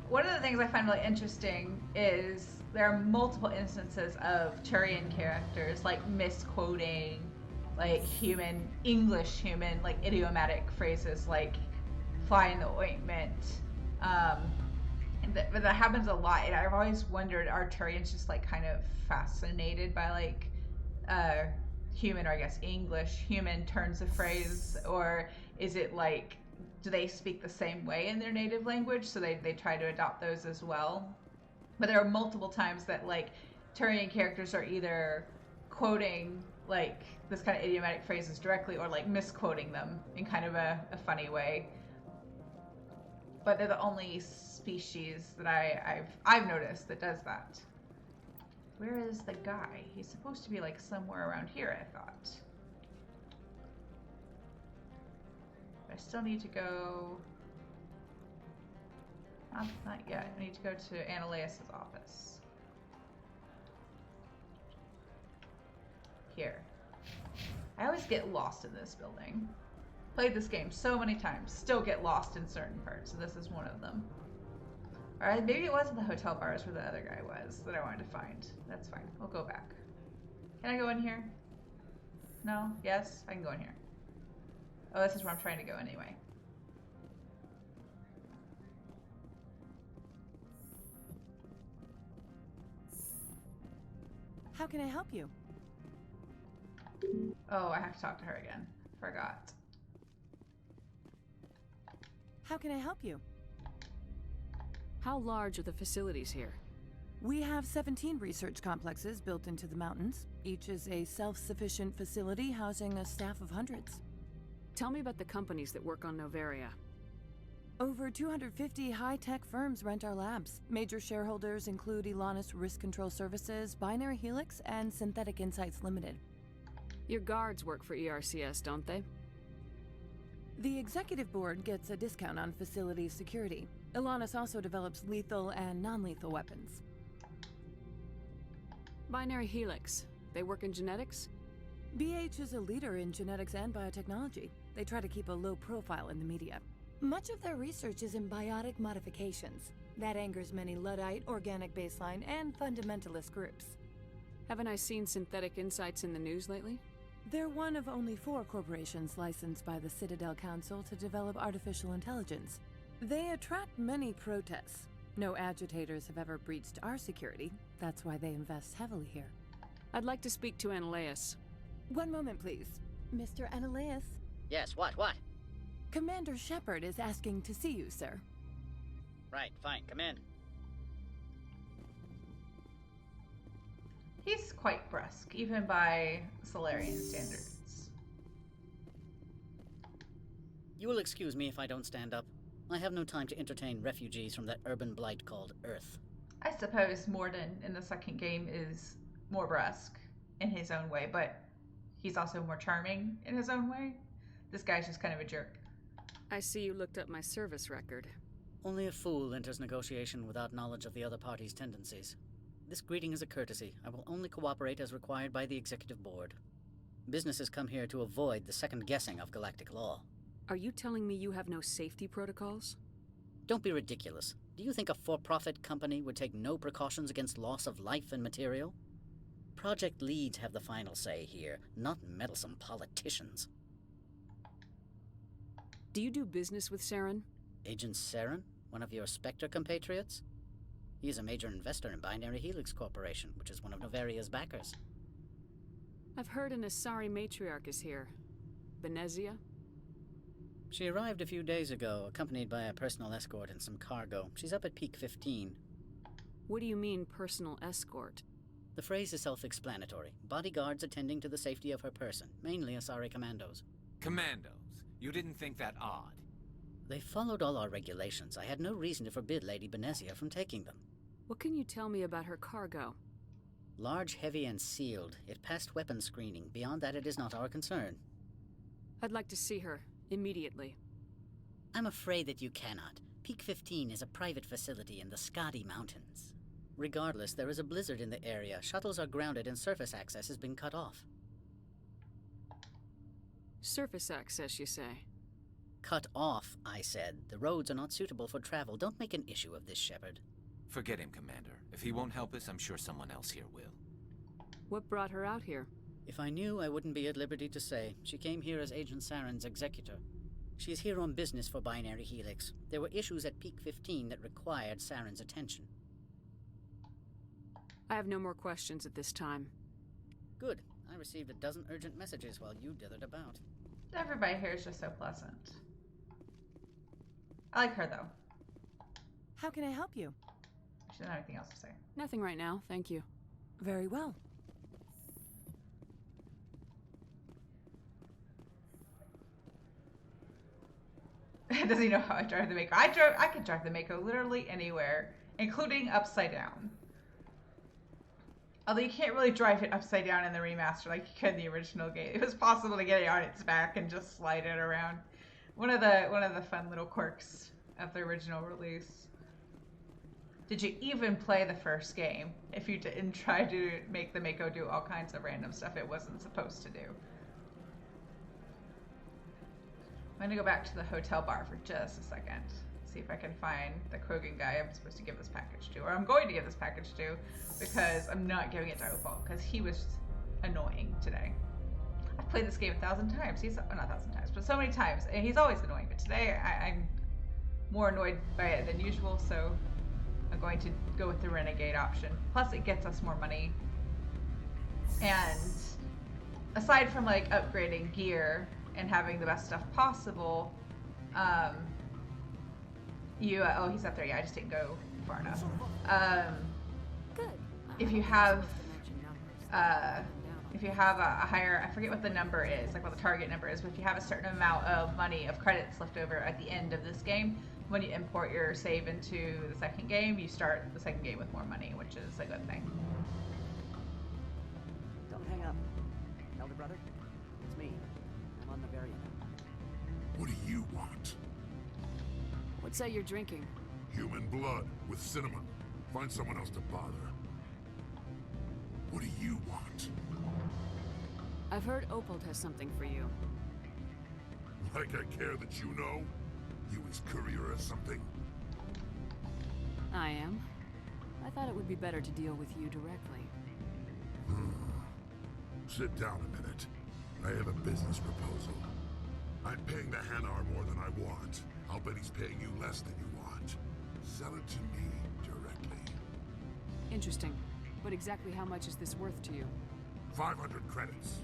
One of the things I find really interesting is there are multiple instances of Turian characters like misquoting, like English human, like idiomatic phrases like fly in the ointment. And that happens a lot, and I've always wondered, are Turians just like kind of fascinated by like human, or I guess English human turns of phrase, or is it like, do they speak the same way in their native language, so they try to adopt those as well? But there are multiple times that like Turian characters are either quoting like this kind of idiomatic phrases directly, or like misquoting them in kind of a funny way. But they're the only species that I've noticed that does that. Where is the guy? He's supposed to be like somewhere around here, I thought. I still need to go... Not yet. I need to go to Analaeus' office. Here. I always get lost in this building. Played this game so many times, still get lost in certain parts, so this is one of them. Alright, maybe it wasn't the hotel bars where the other guy was that I wanted to find. That's fine, we'll go back. Can I go in here? No? Yes? I can go in here. Oh, this is where I'm trying to go anyway. How can I help you? Oh, I have to talk to her again. Forgot. How can I help you? How large are the facilities here? We have 17 research complexes built into the mountains. Each is a self-sufficient facility housing a staff of hundreds. Tell me about the companies that work on Noveria. Over 250 high-tech firms rent our labs. Major shareholders include Elanus Risk Control Services, Binary Helix, and Synthetic Insights Limited. Your guards work for ERCS, don't they? The executive board gets a discount on facility security. Elanus also develops lethal and non-lethal weapons. Binary Helix. They work in genetics? BH is a leader in genetics and biotechnology. They try to keep a low profile in the media. Much of their research is in biotic modifications. That angers many Luddite, organic baseline, and fundamentalist groups. Haven't I seen Synthetic Insights in the news lately? They're one of only 4 corporations licensed by the Citadel Council to develop artificial intelligence. They attract many protests. No agitators have ever breached our security. That's why they invest heavily here. I'd like to speak to Analaeus. One moment, please. Mr. Analaeus? Yes, what? Commander Shepard is asking to see you, sir. Right, fine, come in. He's quite brusque, even by Solarian standards. You will excuse me if I don't stand up. I have no time to entertain refugees from that urban blight called Earth. I suppose Morden in the second game is more brusque in his own way, but he's also more charming in his own way. This guy's just kind of a jerk. I see you looked up my service record. Only a fool enters negotiation without knowledge of the other party's tendencies. This greeting is a courtesy. I will only cooperate as required by the Executive Board. Businesses come here to avoid the second guessing of galactic law. Are you telling me you have no safety protocols? Don't be ridiculous. Do you think a for-profit company would take no precautions against loss of life and material? Project leads have the final say here, not meddlesome politicians. Do you do business with Saren? Agent Saren? One of your Spectre compatriots? He is a major investor in Binary Helix Corporation, which is one of Noveria's backers. I've heard an Asari matriarch is here. Benezia? She arrived a few days ago, accompanied by a personal escort and some cargo. She's up at Peak 15. What do you mean, personal escort? The phrase is self-explanatory. Bodyguards attending to the safety of her person, mainly Asari commandos. Commandos? You didn't think that odd? They followed all our regulations. I had no reason to forbid Lady Benezia from taking them. What can you tell me about her cargo? Large, heavy, and sealed. It passed weapons screening. Beyond that, it is not our concern. I'd like to see her, immediately. I'm afraid that you cannot. Peak 15 is a private facility in the Skadi Mountains. Regardless, there is a blizzard in the area. Shuttles are grounded and surface access has been cut off. Surface access, you say? Cut off, I said. The roads are not suitable for travel. Don't make an issue of this, Shepard. Forget him, Commander. If he won't help us, I'm sure someone else here will. What brought her out here? If I knew, I wouldn't be at liberty to say. She came here as Agent Saren's executor. She's here on business for Binary Helix. There were issues at Peak 15 that required Saren's attention. I have no more questions at this time. Good. I received a dozen urgent messages while you dithered about. Everybody here is just so pleasant. I like her, though. How can I help you? She doesn't have anything else to say. Nothing right now, thank you. Very well. Does he know how I drive the Mako? I could drive the Mako literally anywhere, including upside down. Although you can't really drive it upside down in the remaster like you could in the original game. It was possible to get it on its back and just slide it around. One of the fun little quirks of the original release. Did you even play the first game if you didn't try to make the Mako do all kinds of random stuff it wasn't supposed to do? I'm gonna go back to the hotel bar for just a second. See if I can find the Krogan guy I'm supposed to give this package to, or I'm going to give this package to, because I'm not giving it to Opal, because he was annoying today. I've played this game 1,000 times. He's, well, not 1,000 times, but so many times, and he's always annoying, but today I'm more annoyed by it than usual, so I'm going to go with the Renegade option. Plus it gets us more money, and aside from like upgrading gear and having the best stuff possible, oh, he's up there. Yeah, I just didn't go far enough. If you have a higher, I forget what the number is, like what the target number is, but if you have a certain amount of money, of credits left over at the end of this game, when you import your save into the second game, you start the second game with more money, which is a good thing. Don't hang up. Elder brother, it's me. I'm on Noveria now. What do you want? What's that you're drinking? Human blood with cinnamon. Find someone else to bother. What do you want? I've heard Opal has something for you. Like I care that you know? You his courier or something? I am. I thought it would be better to deal with you directly. Sit down a minute. I have a business proposal. I'm paying the Hanar more than I want. I'll bet he's paying you less than you want. Sell it to me directly. Interesting. But exactly how much is this worth to you? 500 credits.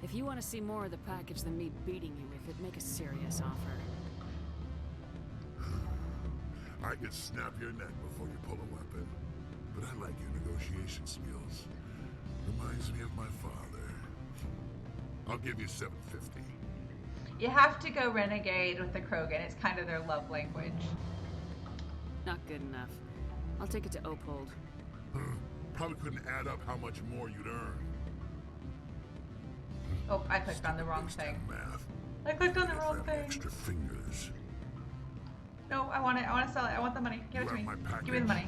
If you want to see more of the package than me beating you with it, make a serious offer. I could snap your neck before you pull a weapon. But I like your negotiation skills. Reminds me of my father. I'll give you 750. You have to go Renegade with the Krogan. It's kind of their love language. Not good enough. I'll take it to Opold. Probably couldn't add up how much more you'd earn. Oh, I clicked on the wrong thing. I clicked on the wrong thing. Extra fingers. No, I want it. I want to sell it. I want the money. Give it to me. Give me the money.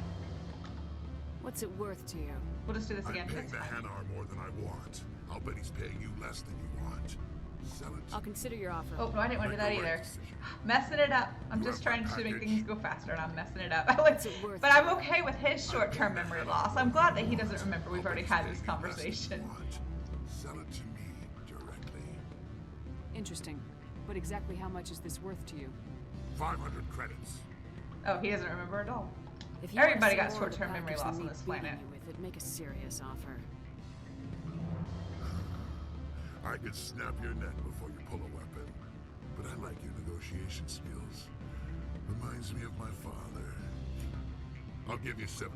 What's it worth to you? We'll just do this again. I'm paying the Hanar more than I want. I'll bet he's paying you less than you want. Sell it. I'll consider your offer. Oh, no, I didn't want to do that either. Messing it up. I'm just trying to make things go faster, and I'm messing it up. But I'm okay with his short-term memory loss. I'm glad that he doesn't remember. We've already had this conversation. Sell it to me directly. Interesting. But exactly how much is this worth to you? 500 credits. Oh, he doesn't remember at all. If you Everybody got short-term memory loss on this planet. With it, make a serious offer. I could snap your neck before you pull a weapon. but I like your negotiation skills. Reminds me of my father. I'll give you $750.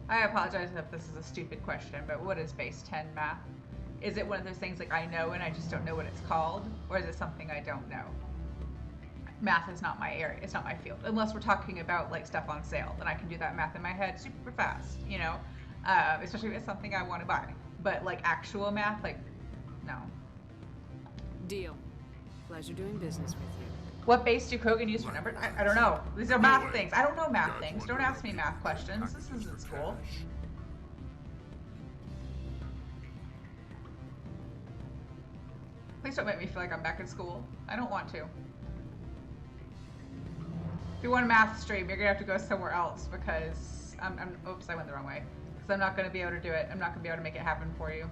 I apologize if this is a stupid question, but what is base 10 math? Is it one of those things like I know and I just don't know what it's called? Or is it something I don't know? Math is not my area, it's not my field. Unless we're talking about like stuff on sale, then I can do that math in my head super fast, you know? Especially if it's something I want to buy. But like actual math, like, no. Deal. Pleasure doing business with you. What base do Krogan use for numbers? I don't know. These are math things. I don't know math things. Don't ask me math questions. This isn't school. Please don't make me feel like I'm back in school. I don't want to. If you want a math stream, you're gonna have to go somewhere else because oops, I went the wrong way. Because I'm not gonna be able to do it. I'm not gonna be able to make it happen for you.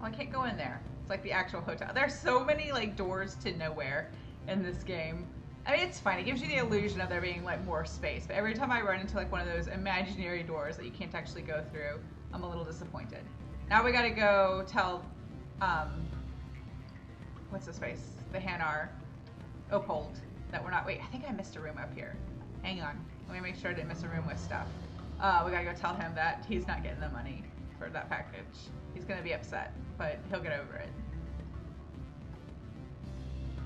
Oh, I can't go in there. It's like the actual hotel. There's so many like doors to nowhere in this game. I mean, it's fine. It gives you the illusion of there being like more space. But every time I run into like one of those imaginary doors that you can't actually go through, I'm a little disappointed. Now we gotta go tell, what's this place? The Hanar Opold that we're not, wait, I think I missed a room up here. Hang on. Let me make sure I didn't miss a room with stuff. We gotta go tell him that he's not getting the money for that package. He's gonna be upset, but he'll get over it.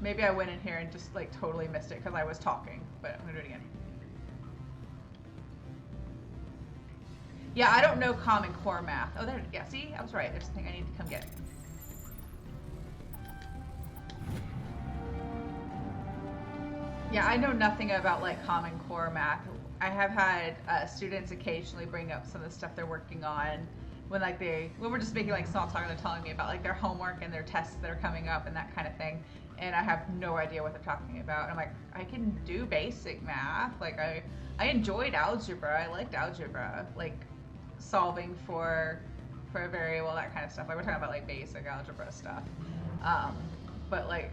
Maybe I went in here and just like totally missed it because I was talking, but I'm gonna do it again. Yeah, I don't know Common Core math. Oh, there, yeah, see? I was right. There's something I need to come get. Yeah, I know nothing about like Common Core math. I have had students occasionally bring up some of the stuff they're working on when like when we're just making like small talk, they're telling me about like their homework and their tests that are coming up and that kind of thing. And I have no idea what they're talking about. And I'm like, I can do basic math. Like I enjoyed algebra. I liked algebra. Like solving for a variable, that kind of stuff. Like we're talking about like basic algebra stuff. But like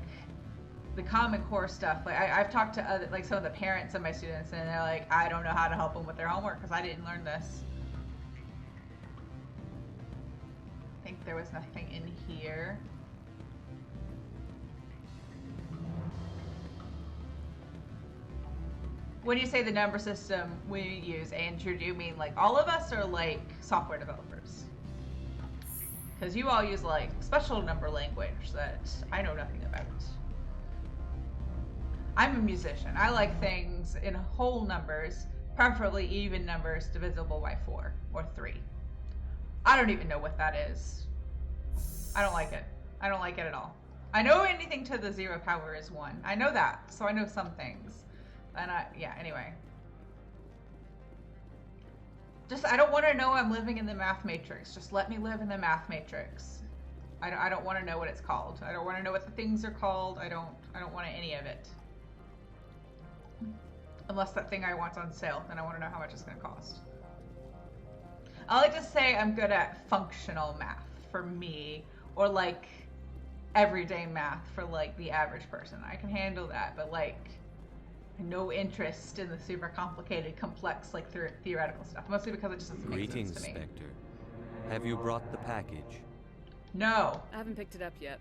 the Common Core stuff, like I've talked to other, like some of the parents of my students, and they're like, I don't know how to help them with their homework because I didn't learn this. I think there was nothing in here. When you say the number system we use, Andrew, do you mean like all of us or like software developers? Because you all use like special number language that I know nothing about. I'm a musician. I like things in whole numbers, preferably even numbers divisible by 4 or 3. I don't even know what that is. I don't like it. I don't like it at all. I know anything to the 0 power is 1. I know that, so I know some things. And yeah, anyway. I don't want to know I'm living in the math matrix. Just let me live in the math matrix. I don't want to know what it's called. I don't want to know what the things are called. I don't want any of it. Unless that thing I want's on sale, then I want to know how much it's going to cost. I like to say I'm good at functional math for me, or like everyday math for like the average person. I can handle that, but like no interest in the super complicated, complex, like theoretical stuff. Mostly because it just doesn't make sense to me. Greetings, Spectre. Have you brought the package? No. I haven't picked it up yet.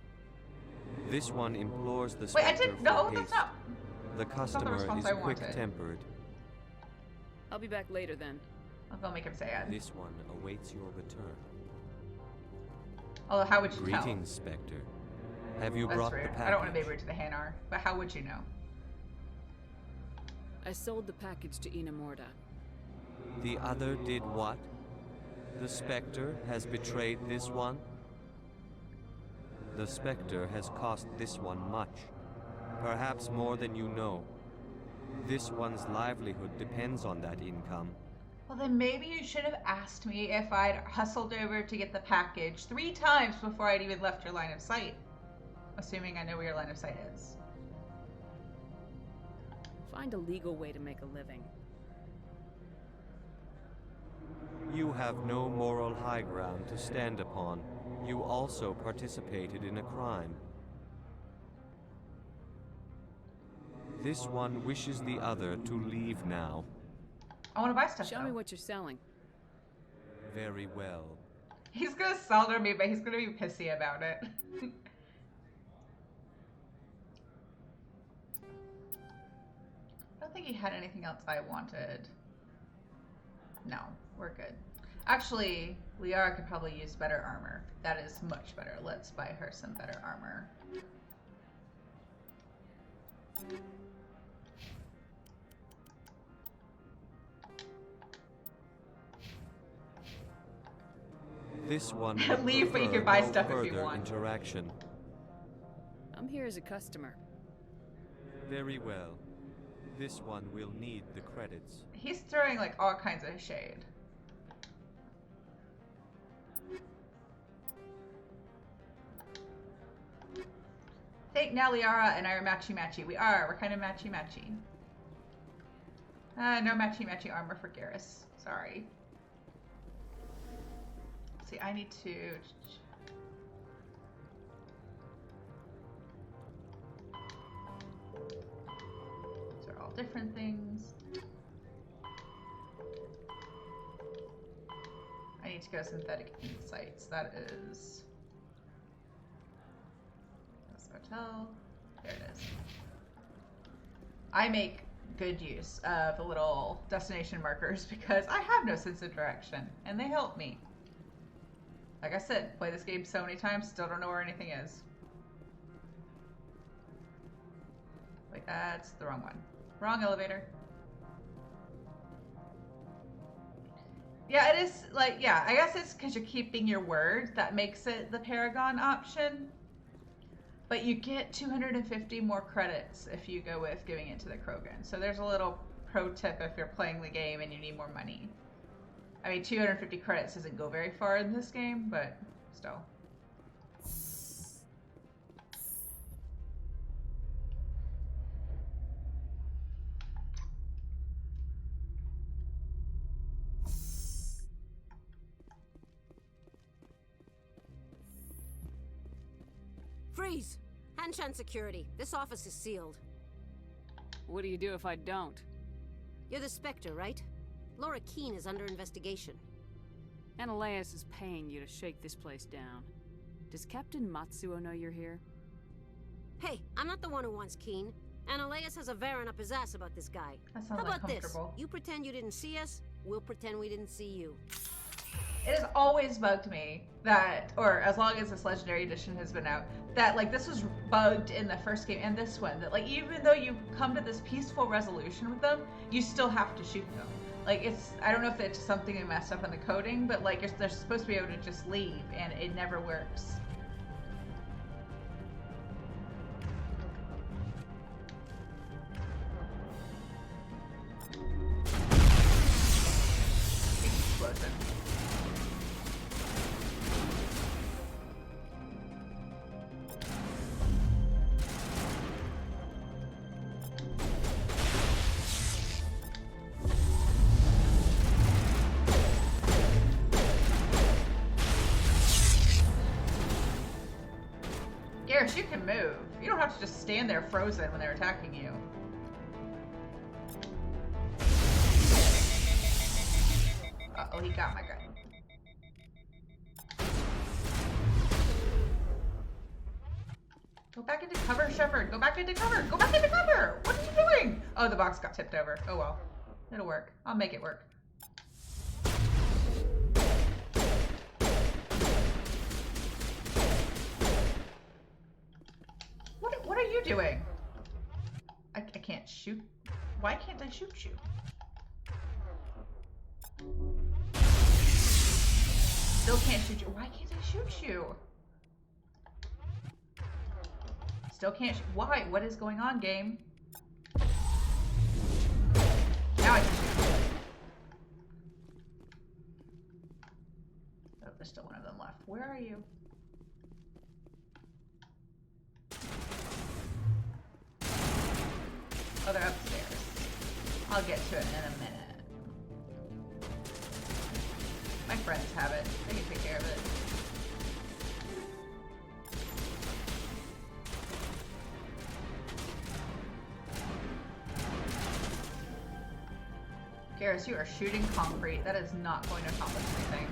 This one implores the Wait, Spectre I didn't. No, for that's haste. not. The customer is quick-tempered. I'll be back later then. I'll go make him say it. This one awaits your return. Although, how would you know? Greetings, Spectre. Have you That's brought rude. the package? I don't want to be rude to the Hanar, but how would you know? I sold the package to Ina Morda. The other did what? The Spectre has betrayed this one? The Spectre has cost this one much. Perhaps more than you know. This one's livelihood depends on that income. Well, then maybe you should have asked me if I'd hustled over to get the package 3 times before I'd even left your line of sight. Assuming I know where your line of sight is. Find a legal way to make a living. You have no moral high ground to stand upon. You also participated in a crime. This one wishes the other to leave now. I want to buy stuff. Show me what you're selling. Very well. He's gonna sell to me, but he's gonna be pissy about it. don't think he had anything else I wanted. No, we're good. Actually, Liara could probably use better armor. That is much better. Let's buy her some better armor. This one Leave, but you can buy stuff if you want. Interaction. I'm here as a customer. Very well. This one will need the credits. He's throwing like all kinds of shade. Think now Liara and I are matchy-matchy. We are. We're kind of matchy-matchy. No matchy-matchy armor for Garrus. Sorry. See, I need to... These are all different things. I need to go synthetic insights. That is... this hotel. There it is. I make good use of the little destination markers because I have no sense of direction, and they help me. Like I said, play this game so many times, still don't know where anything is. Wait, that's the wrong one. Wrong elevator. Yeah, it is like, yeah, I guess it's because you're keeping your word that makes it the Paragon option. But you get 250 more credits if you go with giving it to the Krogan. So there's a little pro tip if you're playing the game and you need more money. I mean, 250 credits doesn't go very far in this game, but still. Freeze! Hanshan security. This office is sealed. What do you do if I don't? You're the Spectre, right? Laura Keene is under investigation. Analeus is paying you to shake this place down. Does Captain Matsuo know you're here? Hey, I'm not the one who wants Keene. Analeus has a Varen up his ass about this guy. That How sounds about this? uncomfortable. You pretend you didn't see us, we'll pretend we didn't see you. It has always bugged me that, or as long as this Legendary Edition has been out, that like this was bugged in the first game and this one, that like even though you come to this peaceful resolution with them, you still have to shoot them. Like it's, I don't know if it's something they messed up in the coding, but like they're supposed to be able to just leave and it never works. Explosion. Garrus, you can move. You don't have to just stand there frozen when they're attacking you. Uh-oh, he got my gun. Go back into cover, Shepard. Go back into cover. Go back into cover. What are you doing? Oh, the box got tipped over. Oh well. It'll work. I'll make it work. What are you doing? I can't shoot. Why can't I shoot you? Still can't shoot you. Why can't I shoot you? Still can't shoot. Why? What is going on, game? Now I can shoot. Oh, there's still one of them left. Where are you? Oh, they're upstairs. I'll get to it in a minute. My friends have it. They can take care of it. Garrus, you are shooting concrete. That is not going to accomplish anything.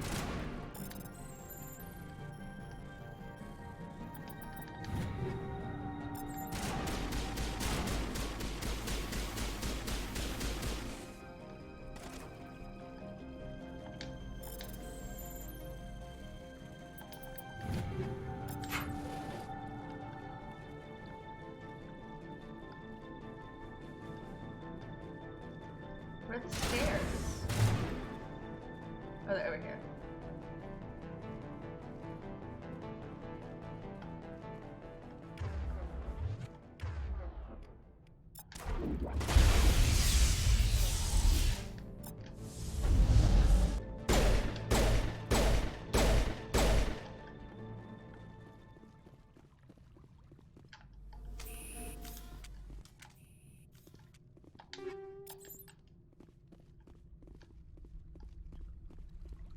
Where are the stairs? Oh, they're over here.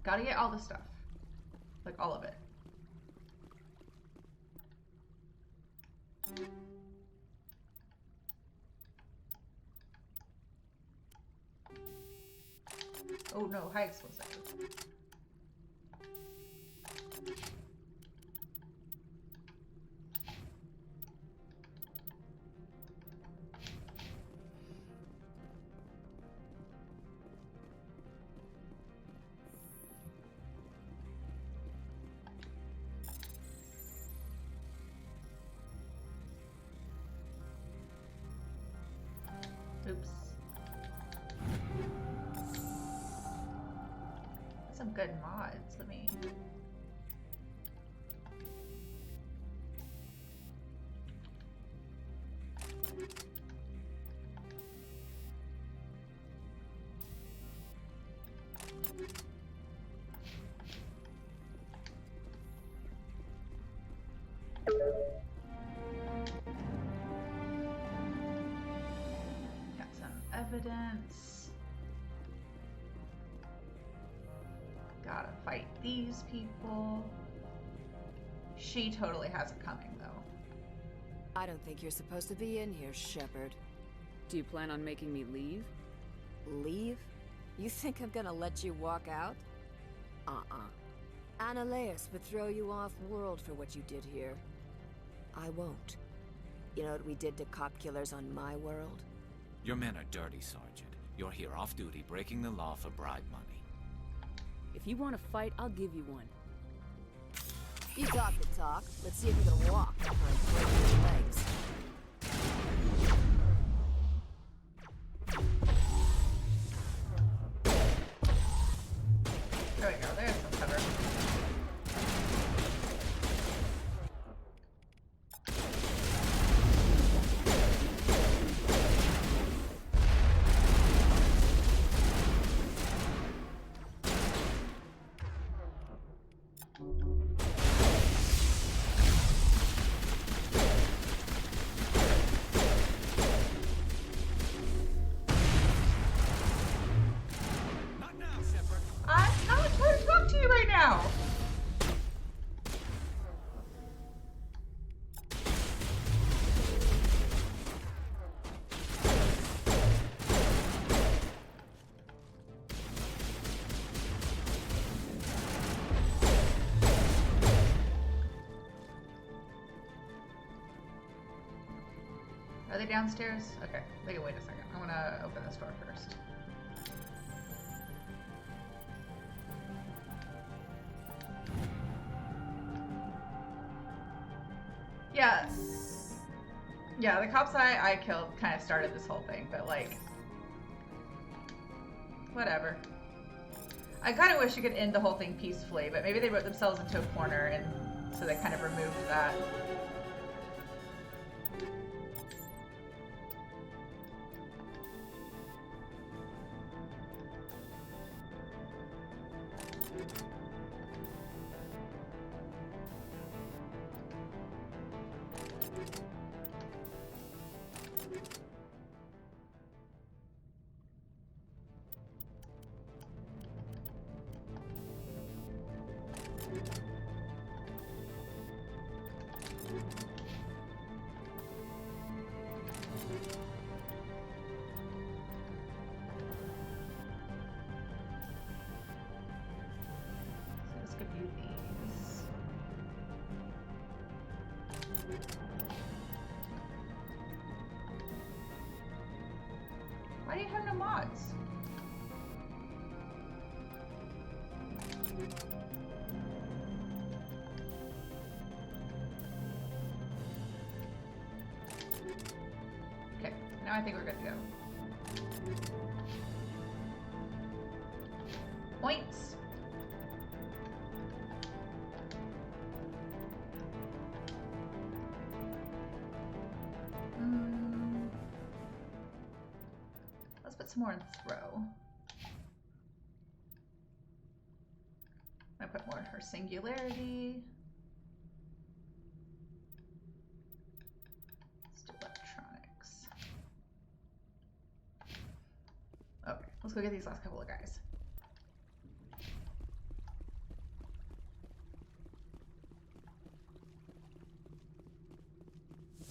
Gotta get all the stuff. Like, all of it. Oh no, high explosive. Oops. Some good mods. Let me. Got some evidence. Gotta fight these people. She totally has it coming, though. I don't think you're supposed to be in here, Shepard. Do you plan on making me leave? Leave? You think I'm gonna let you walk out? Annaleus would throw you off-world for what you did here. I won't. You know what we did to cop killers on my world? Your men are dirty, Sergeant. You're here off-duty, breaking the law for bribe money. If you want to fight, I'll give you one. You talk the talk. Let's see if you're gonna walk or break your legs. There we go, there's some cover. Are they downstairs? Okay, wait a second. I want to open this door first. Yeah. Yeah, the cops I killed kind of started this whole thing, but like, whatever. I kind of wish you could end the whole thing peacefully, but maybe they wrote themselves into a corner, and so they kind of removed that. Why do you have no mods? Okay, now I think we're good to go. some more in throw. I put more in her singularity. Let's do electronics. Okay, let's go get these last couple of guys.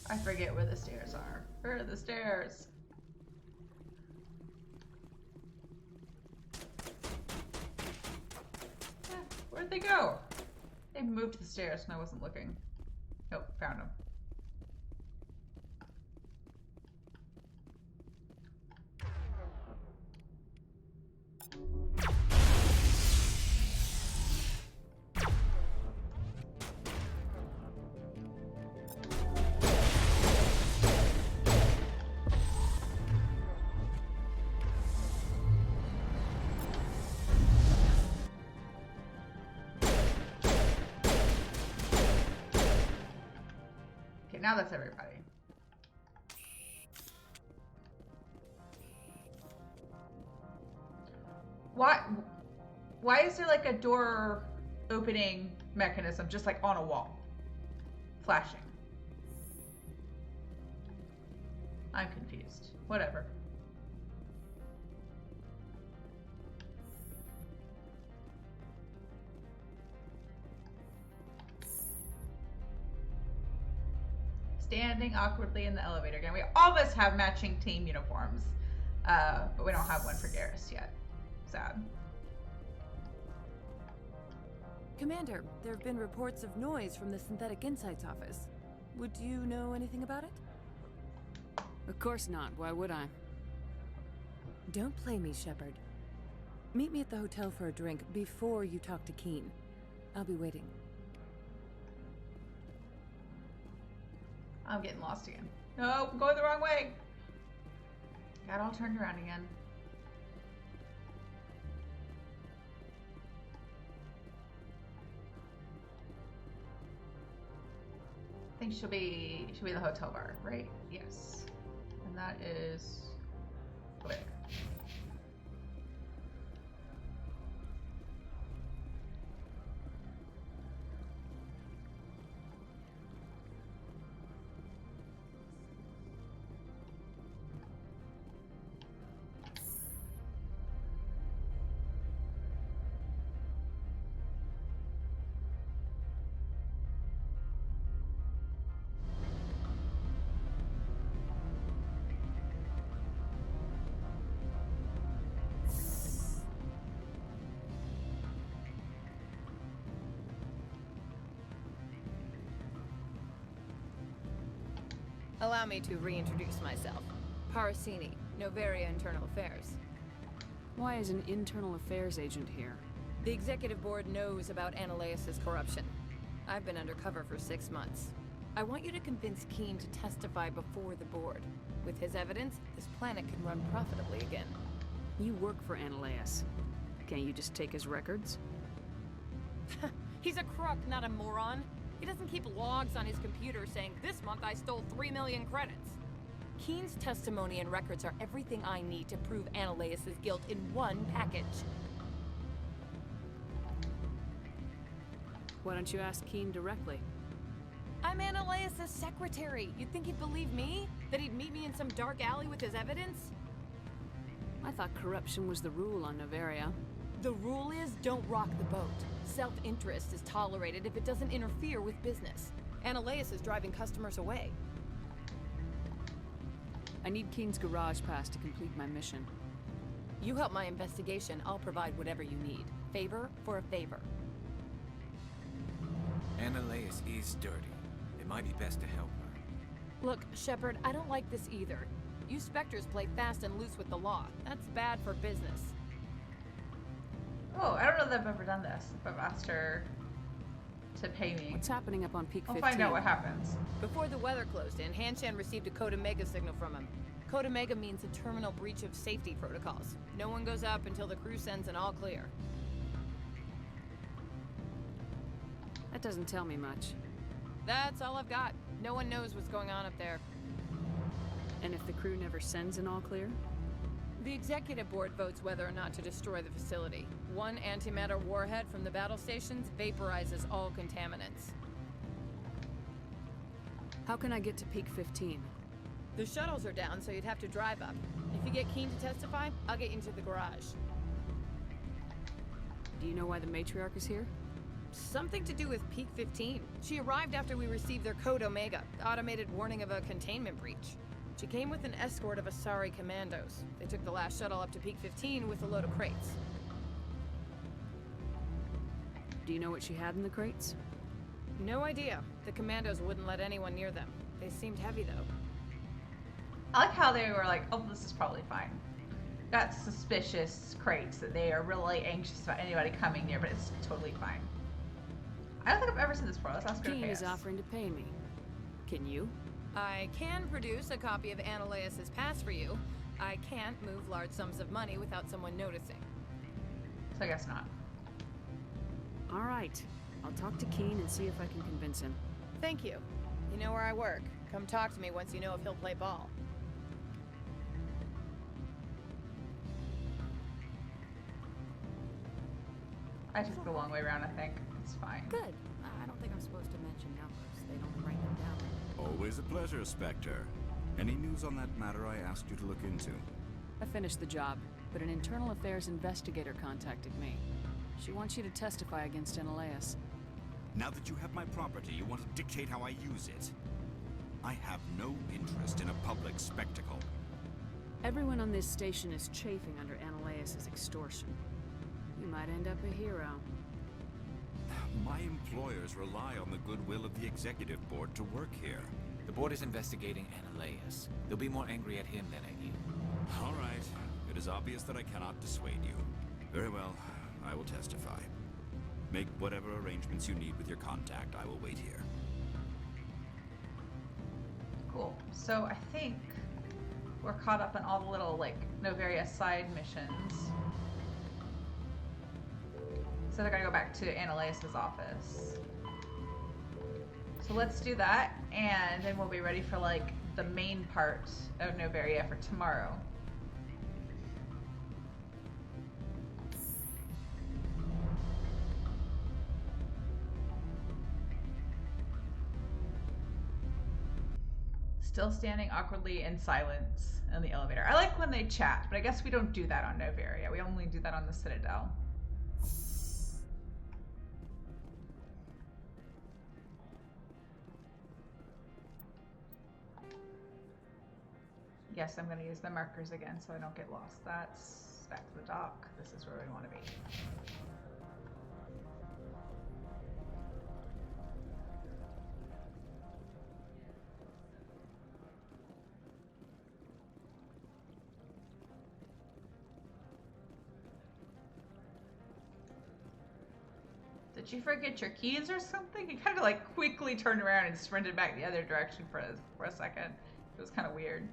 I forget where the stairs are. Where are the stairs? Where'd they go? They moved the stairs and I wasn't looking. Nope, found them. Now that's everybody. Why is there like a door opening mechanism just like on a wall? Flashing. I'm confused. Whatever. Standing awkwardly in the elevator again. We almost have matching team uniforms, but we don't have one for Garrus yet. Sad. Commander, there have been reports of noise from the Synthetic Insights office. Would you know anything about it? Of course not. Why would I? Don't play me, Shepard. Meet me at the hotel for a drink before you talk to Keen. I'll be waiting. I'm getting lost again. No, I'm going the wrong way. Got all turned around again. I think she'll be the hotel bar, right? Yes. And that is over there. Allow me to reintroduce myself. Parasini, Noveria Internal Affairs. Why is an internal affairs agent here? The executive board knows about Analeus' corruption. I've been undercover for 6 months. I want you to convince Keen to testify before the board. With his evidence, this planet can run profitably again. You work for Analeus. Can't you just take his records? He's a crook, not a moron. He doesn't keep logs on his computer saying, "This month I stole 3 million credits." Keen's testimony and records are everything I need to prove Analeus' guilt in one package. Why don't you ask Keen directly? I'm Analeus' secretary. You'd think he'd believe me? That he'd meet me in some dark alley with his evidence? I thought corruption was the rule on Noveria. The rule is, don't rock the boat. Self-interest is tolerated if it doesn't interfere with business. Analeus is driving customers away. I need Keen's garage pass to complete my mission. You help my investigation, I'll provide whatever you need. Favor for a favor. Analeus is dirty. It might be best to help her. Look, Shepard, I don't like this either. You Spectres play fast and loose with the law. That's bad for business. Oh, I don't know that I've ever done this. If I've asked her to pay me. What's happening up on Peak 15? I'll find out what happens. Before the weather closed in, Hanshan received a Code Omega signal from him. Code Omega means a terminal breach of safety protocols. No one goes up until the crew sends an all clear. That doesn't tell me much. That's all I've got. No one knows what's going on up there. And if the crew never sends an all clear? The executive board votes whether or not to destroy the facility. One antimatter warhead from the battle stations vaporizes all contaminants. How can I get to Peak 15? The shuttles are down, so you'd have to drive up. If you get Keen to testify, I'll get you into the garage. Do you know why the matriarch is here? Something to do with Peak 15. She arrived after we received their Code Omega, the automated warning of a containment breach. She came with an escort of Asari commandos. They took the last shuttle up to Peak 15 with a load of crates. Do you know what she had in the crates? No idea. The commandos wouldn't let anyone near them. They seemed heavy, though. I like how they were like, oh, this is probably fine. Got suspicious crates that they are really anxious about anybody coming near, but it's totally fine. I don't think I've ever seen this before. Let's ask her to Keen pay is us. offering to pay me. Can you? I can produce a copy of Analaeus' pass for you. I can't move large sums of money without someone noticing. So I guess not. All right. I'll talk to Keen and see if I can convince him. Thank you. You know where I work. Come talk to me once you know if he'll play ball. I took the long way around, I think. It's fine. Good. I don't think I'm supposed to mention numbers. They'd only write them down. Always a pleasure, Spectre. Any news on that matter I asked you to look into? I finished the job, but an internal affairs investigator contacted me. She wants you to testify against Analaeus. Now that you have my property, you want to dictate how I use it. I have no interest in a public spectacle. Everyone on this station is chafing under Analaeus' extortion. You might end up a hero. My employers rely on the goodwill of the executive board to work here. The board is investigating Analaeus. They'll be more angry at him than at you. All right. It is obvious that I cannot dissuade you. Very well. I will testify. Make whatever arrangements you need with your contact. I will wait here. Cool. So I think we're caught up in all the little, like, Noveria side missions. So I gotta go back to Analaeus' office. So let's do that, and then we'll be ready for, like, the main part of Noveria for tomorrow. Still standing awkwardly in silence in the elevator. I like when they chat, but I guess we don't do that on Noveria. We only do that on the Citadel. Yes, I'm going to use the markers again so I don't get lost. That's back to the dock. This is where we want to be. Did you forget your keys or something? He kind of like quickly turned around and sprinted back the other direction for a second. It was kind of weird.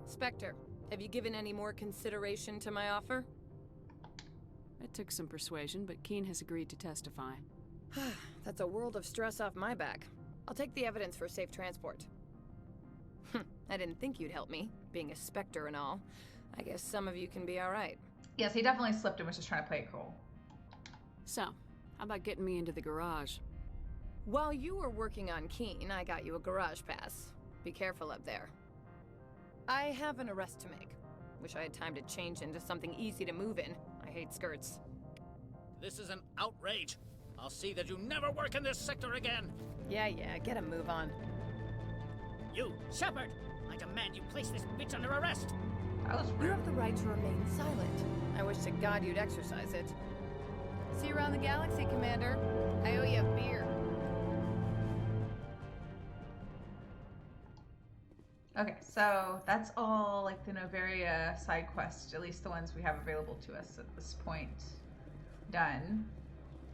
Spectre, have you given any more consideration to my offer? It took some persuasion, but Keen has agreed to testify. That's a world of stress off my back. I'll take the evidence for safe transport. I didn't think you'd help me, being a Spectre and all. I guess some of you can be alright. Yes, he definitely slipped and was just trying to play it cool. So, how about getting me into the garage? While you were working on Keen, I got you a garage pass. Be careful up there. I have an arrest to make. Wish I had time to change into something easy to move in. I hate skirts. This is an outrage. I'll see that you never work in this sector again. Yeah, get a move on. You, Shepard! I demand you place this bitch under arrest! That was rude. You have the right to remain silent. I wish to God you'd exercise it. See you around the galaxy, Commander. I owe you a beer. Okay, so that's all like the Noveria side quests, at least the ones we have available to us at this point, done.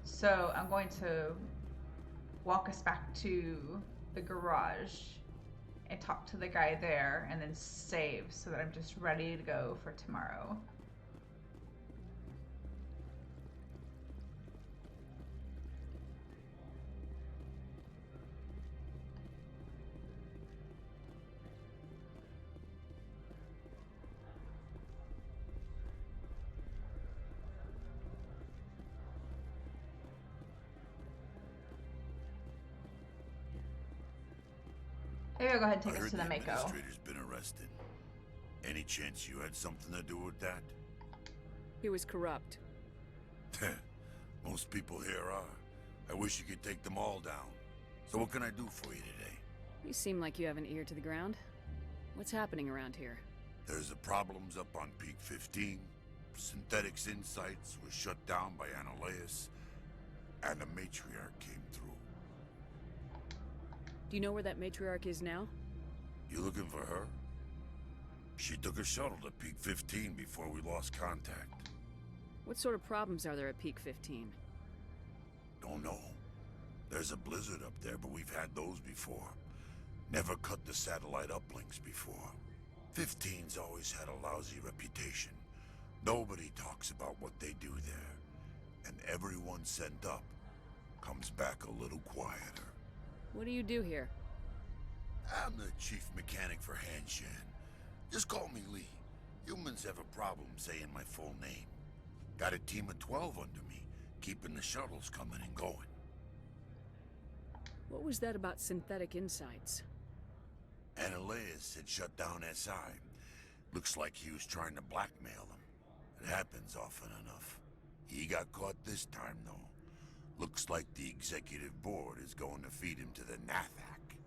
So I'm going to walk us back to the garage and talk to the guy there and then save so that I'm just ready to go for tomorrow. Maybe I'll go ahead and take I us heard to the the Mako. administrator's been arrested. Any chance you had something to do with that? He was corrupt. Most people here are. I wish you could take them all down. So what can I do for you today? You seem like you have an ear to the ground. What's happening around here? There's the problems up on Peak 15. Synthetics Insights was shut down by Analeus. And the matriarch came through. Do you know where that matriarch is now? You looking for her? She took a shuttle to Peak 15 before we lost contact. What sort of problems are there at Peak 15? Don't know. There's a blizzard up there, but we've had those before. Never cut the satellite uplinks before. 15's always had a lousy reputation. Nobody talks about what they do there. And everyone sent up comes back a little quieter. What do you do here? I'm the chief mechanic for Hanshan. Just call me Lee. Humans have a problem saying my full name. Got a team of 12 under me, keeping the shuttles coming and going. What was that about Synthetic Insights? Analeus had shut down SI. Looks like he was trying to blackmail them. It happens often enough. He got caught this time, though. Looks like the executive board is going to feed him to the Nathak.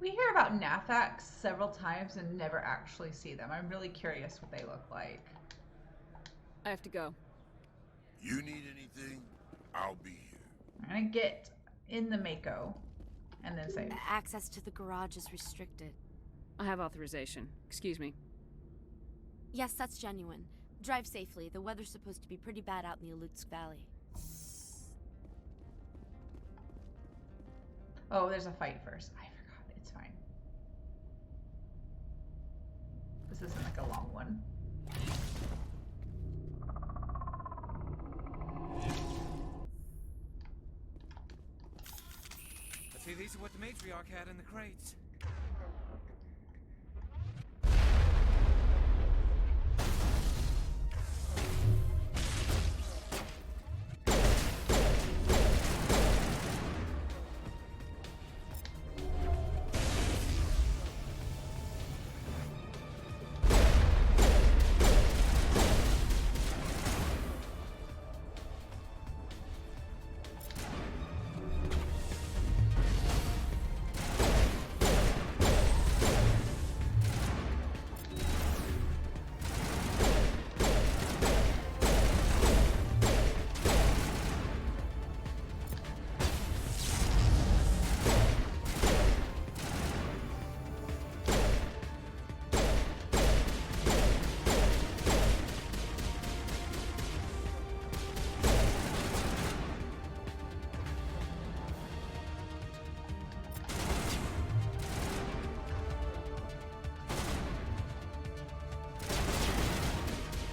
We hear about Nathaks several times and never actually see them. I'm really curious what they look like. I have to go. You need anything? I'll be here. I'm gonna get in the Mako and then save. Access to the garage is restricted. I have authorization. Excuse me. Yes, that's genuine. Drive safely. The weather's supposed to be pretty bad out in the Alutsk Valley. Oh, there's a fight first. I forgot. It's fine. This isn't like a long one. I see these are what the matriarch had in the crates.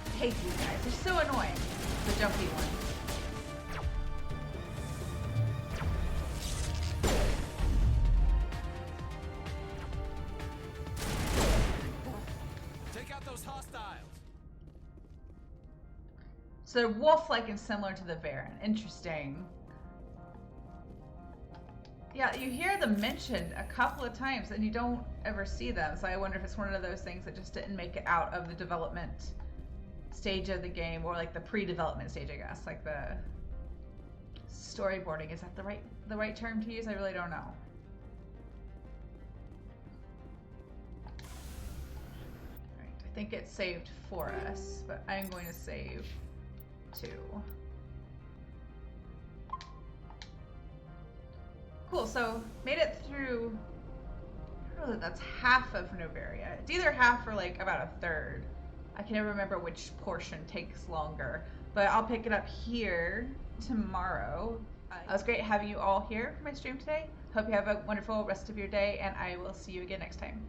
I hate these guys. They're so annoying. The jumpy ones. Take out those hostiles. So they're wolf-like and similar to the Varen. Interesting. Yeah, you hear them mentioned a couple of times and you don't ever see them. So I wonder if it's one of those things that just didn't make it out of the development stage of the game, or like the pre-development stage, I guess. Like the storyboarding. Is that the right term to use? I really don't know. Alright, I think it's saved for us, but I'm going to save too. Cool, so made it through. I don't know that that's half of Noveria. It's either half or like about a third. I can never remember which portion takes longer, but I'll pick it up here tomorrow. It was great having you all here for my stream today. Hope you have a wonderful rest of your day, and I will see you again next time.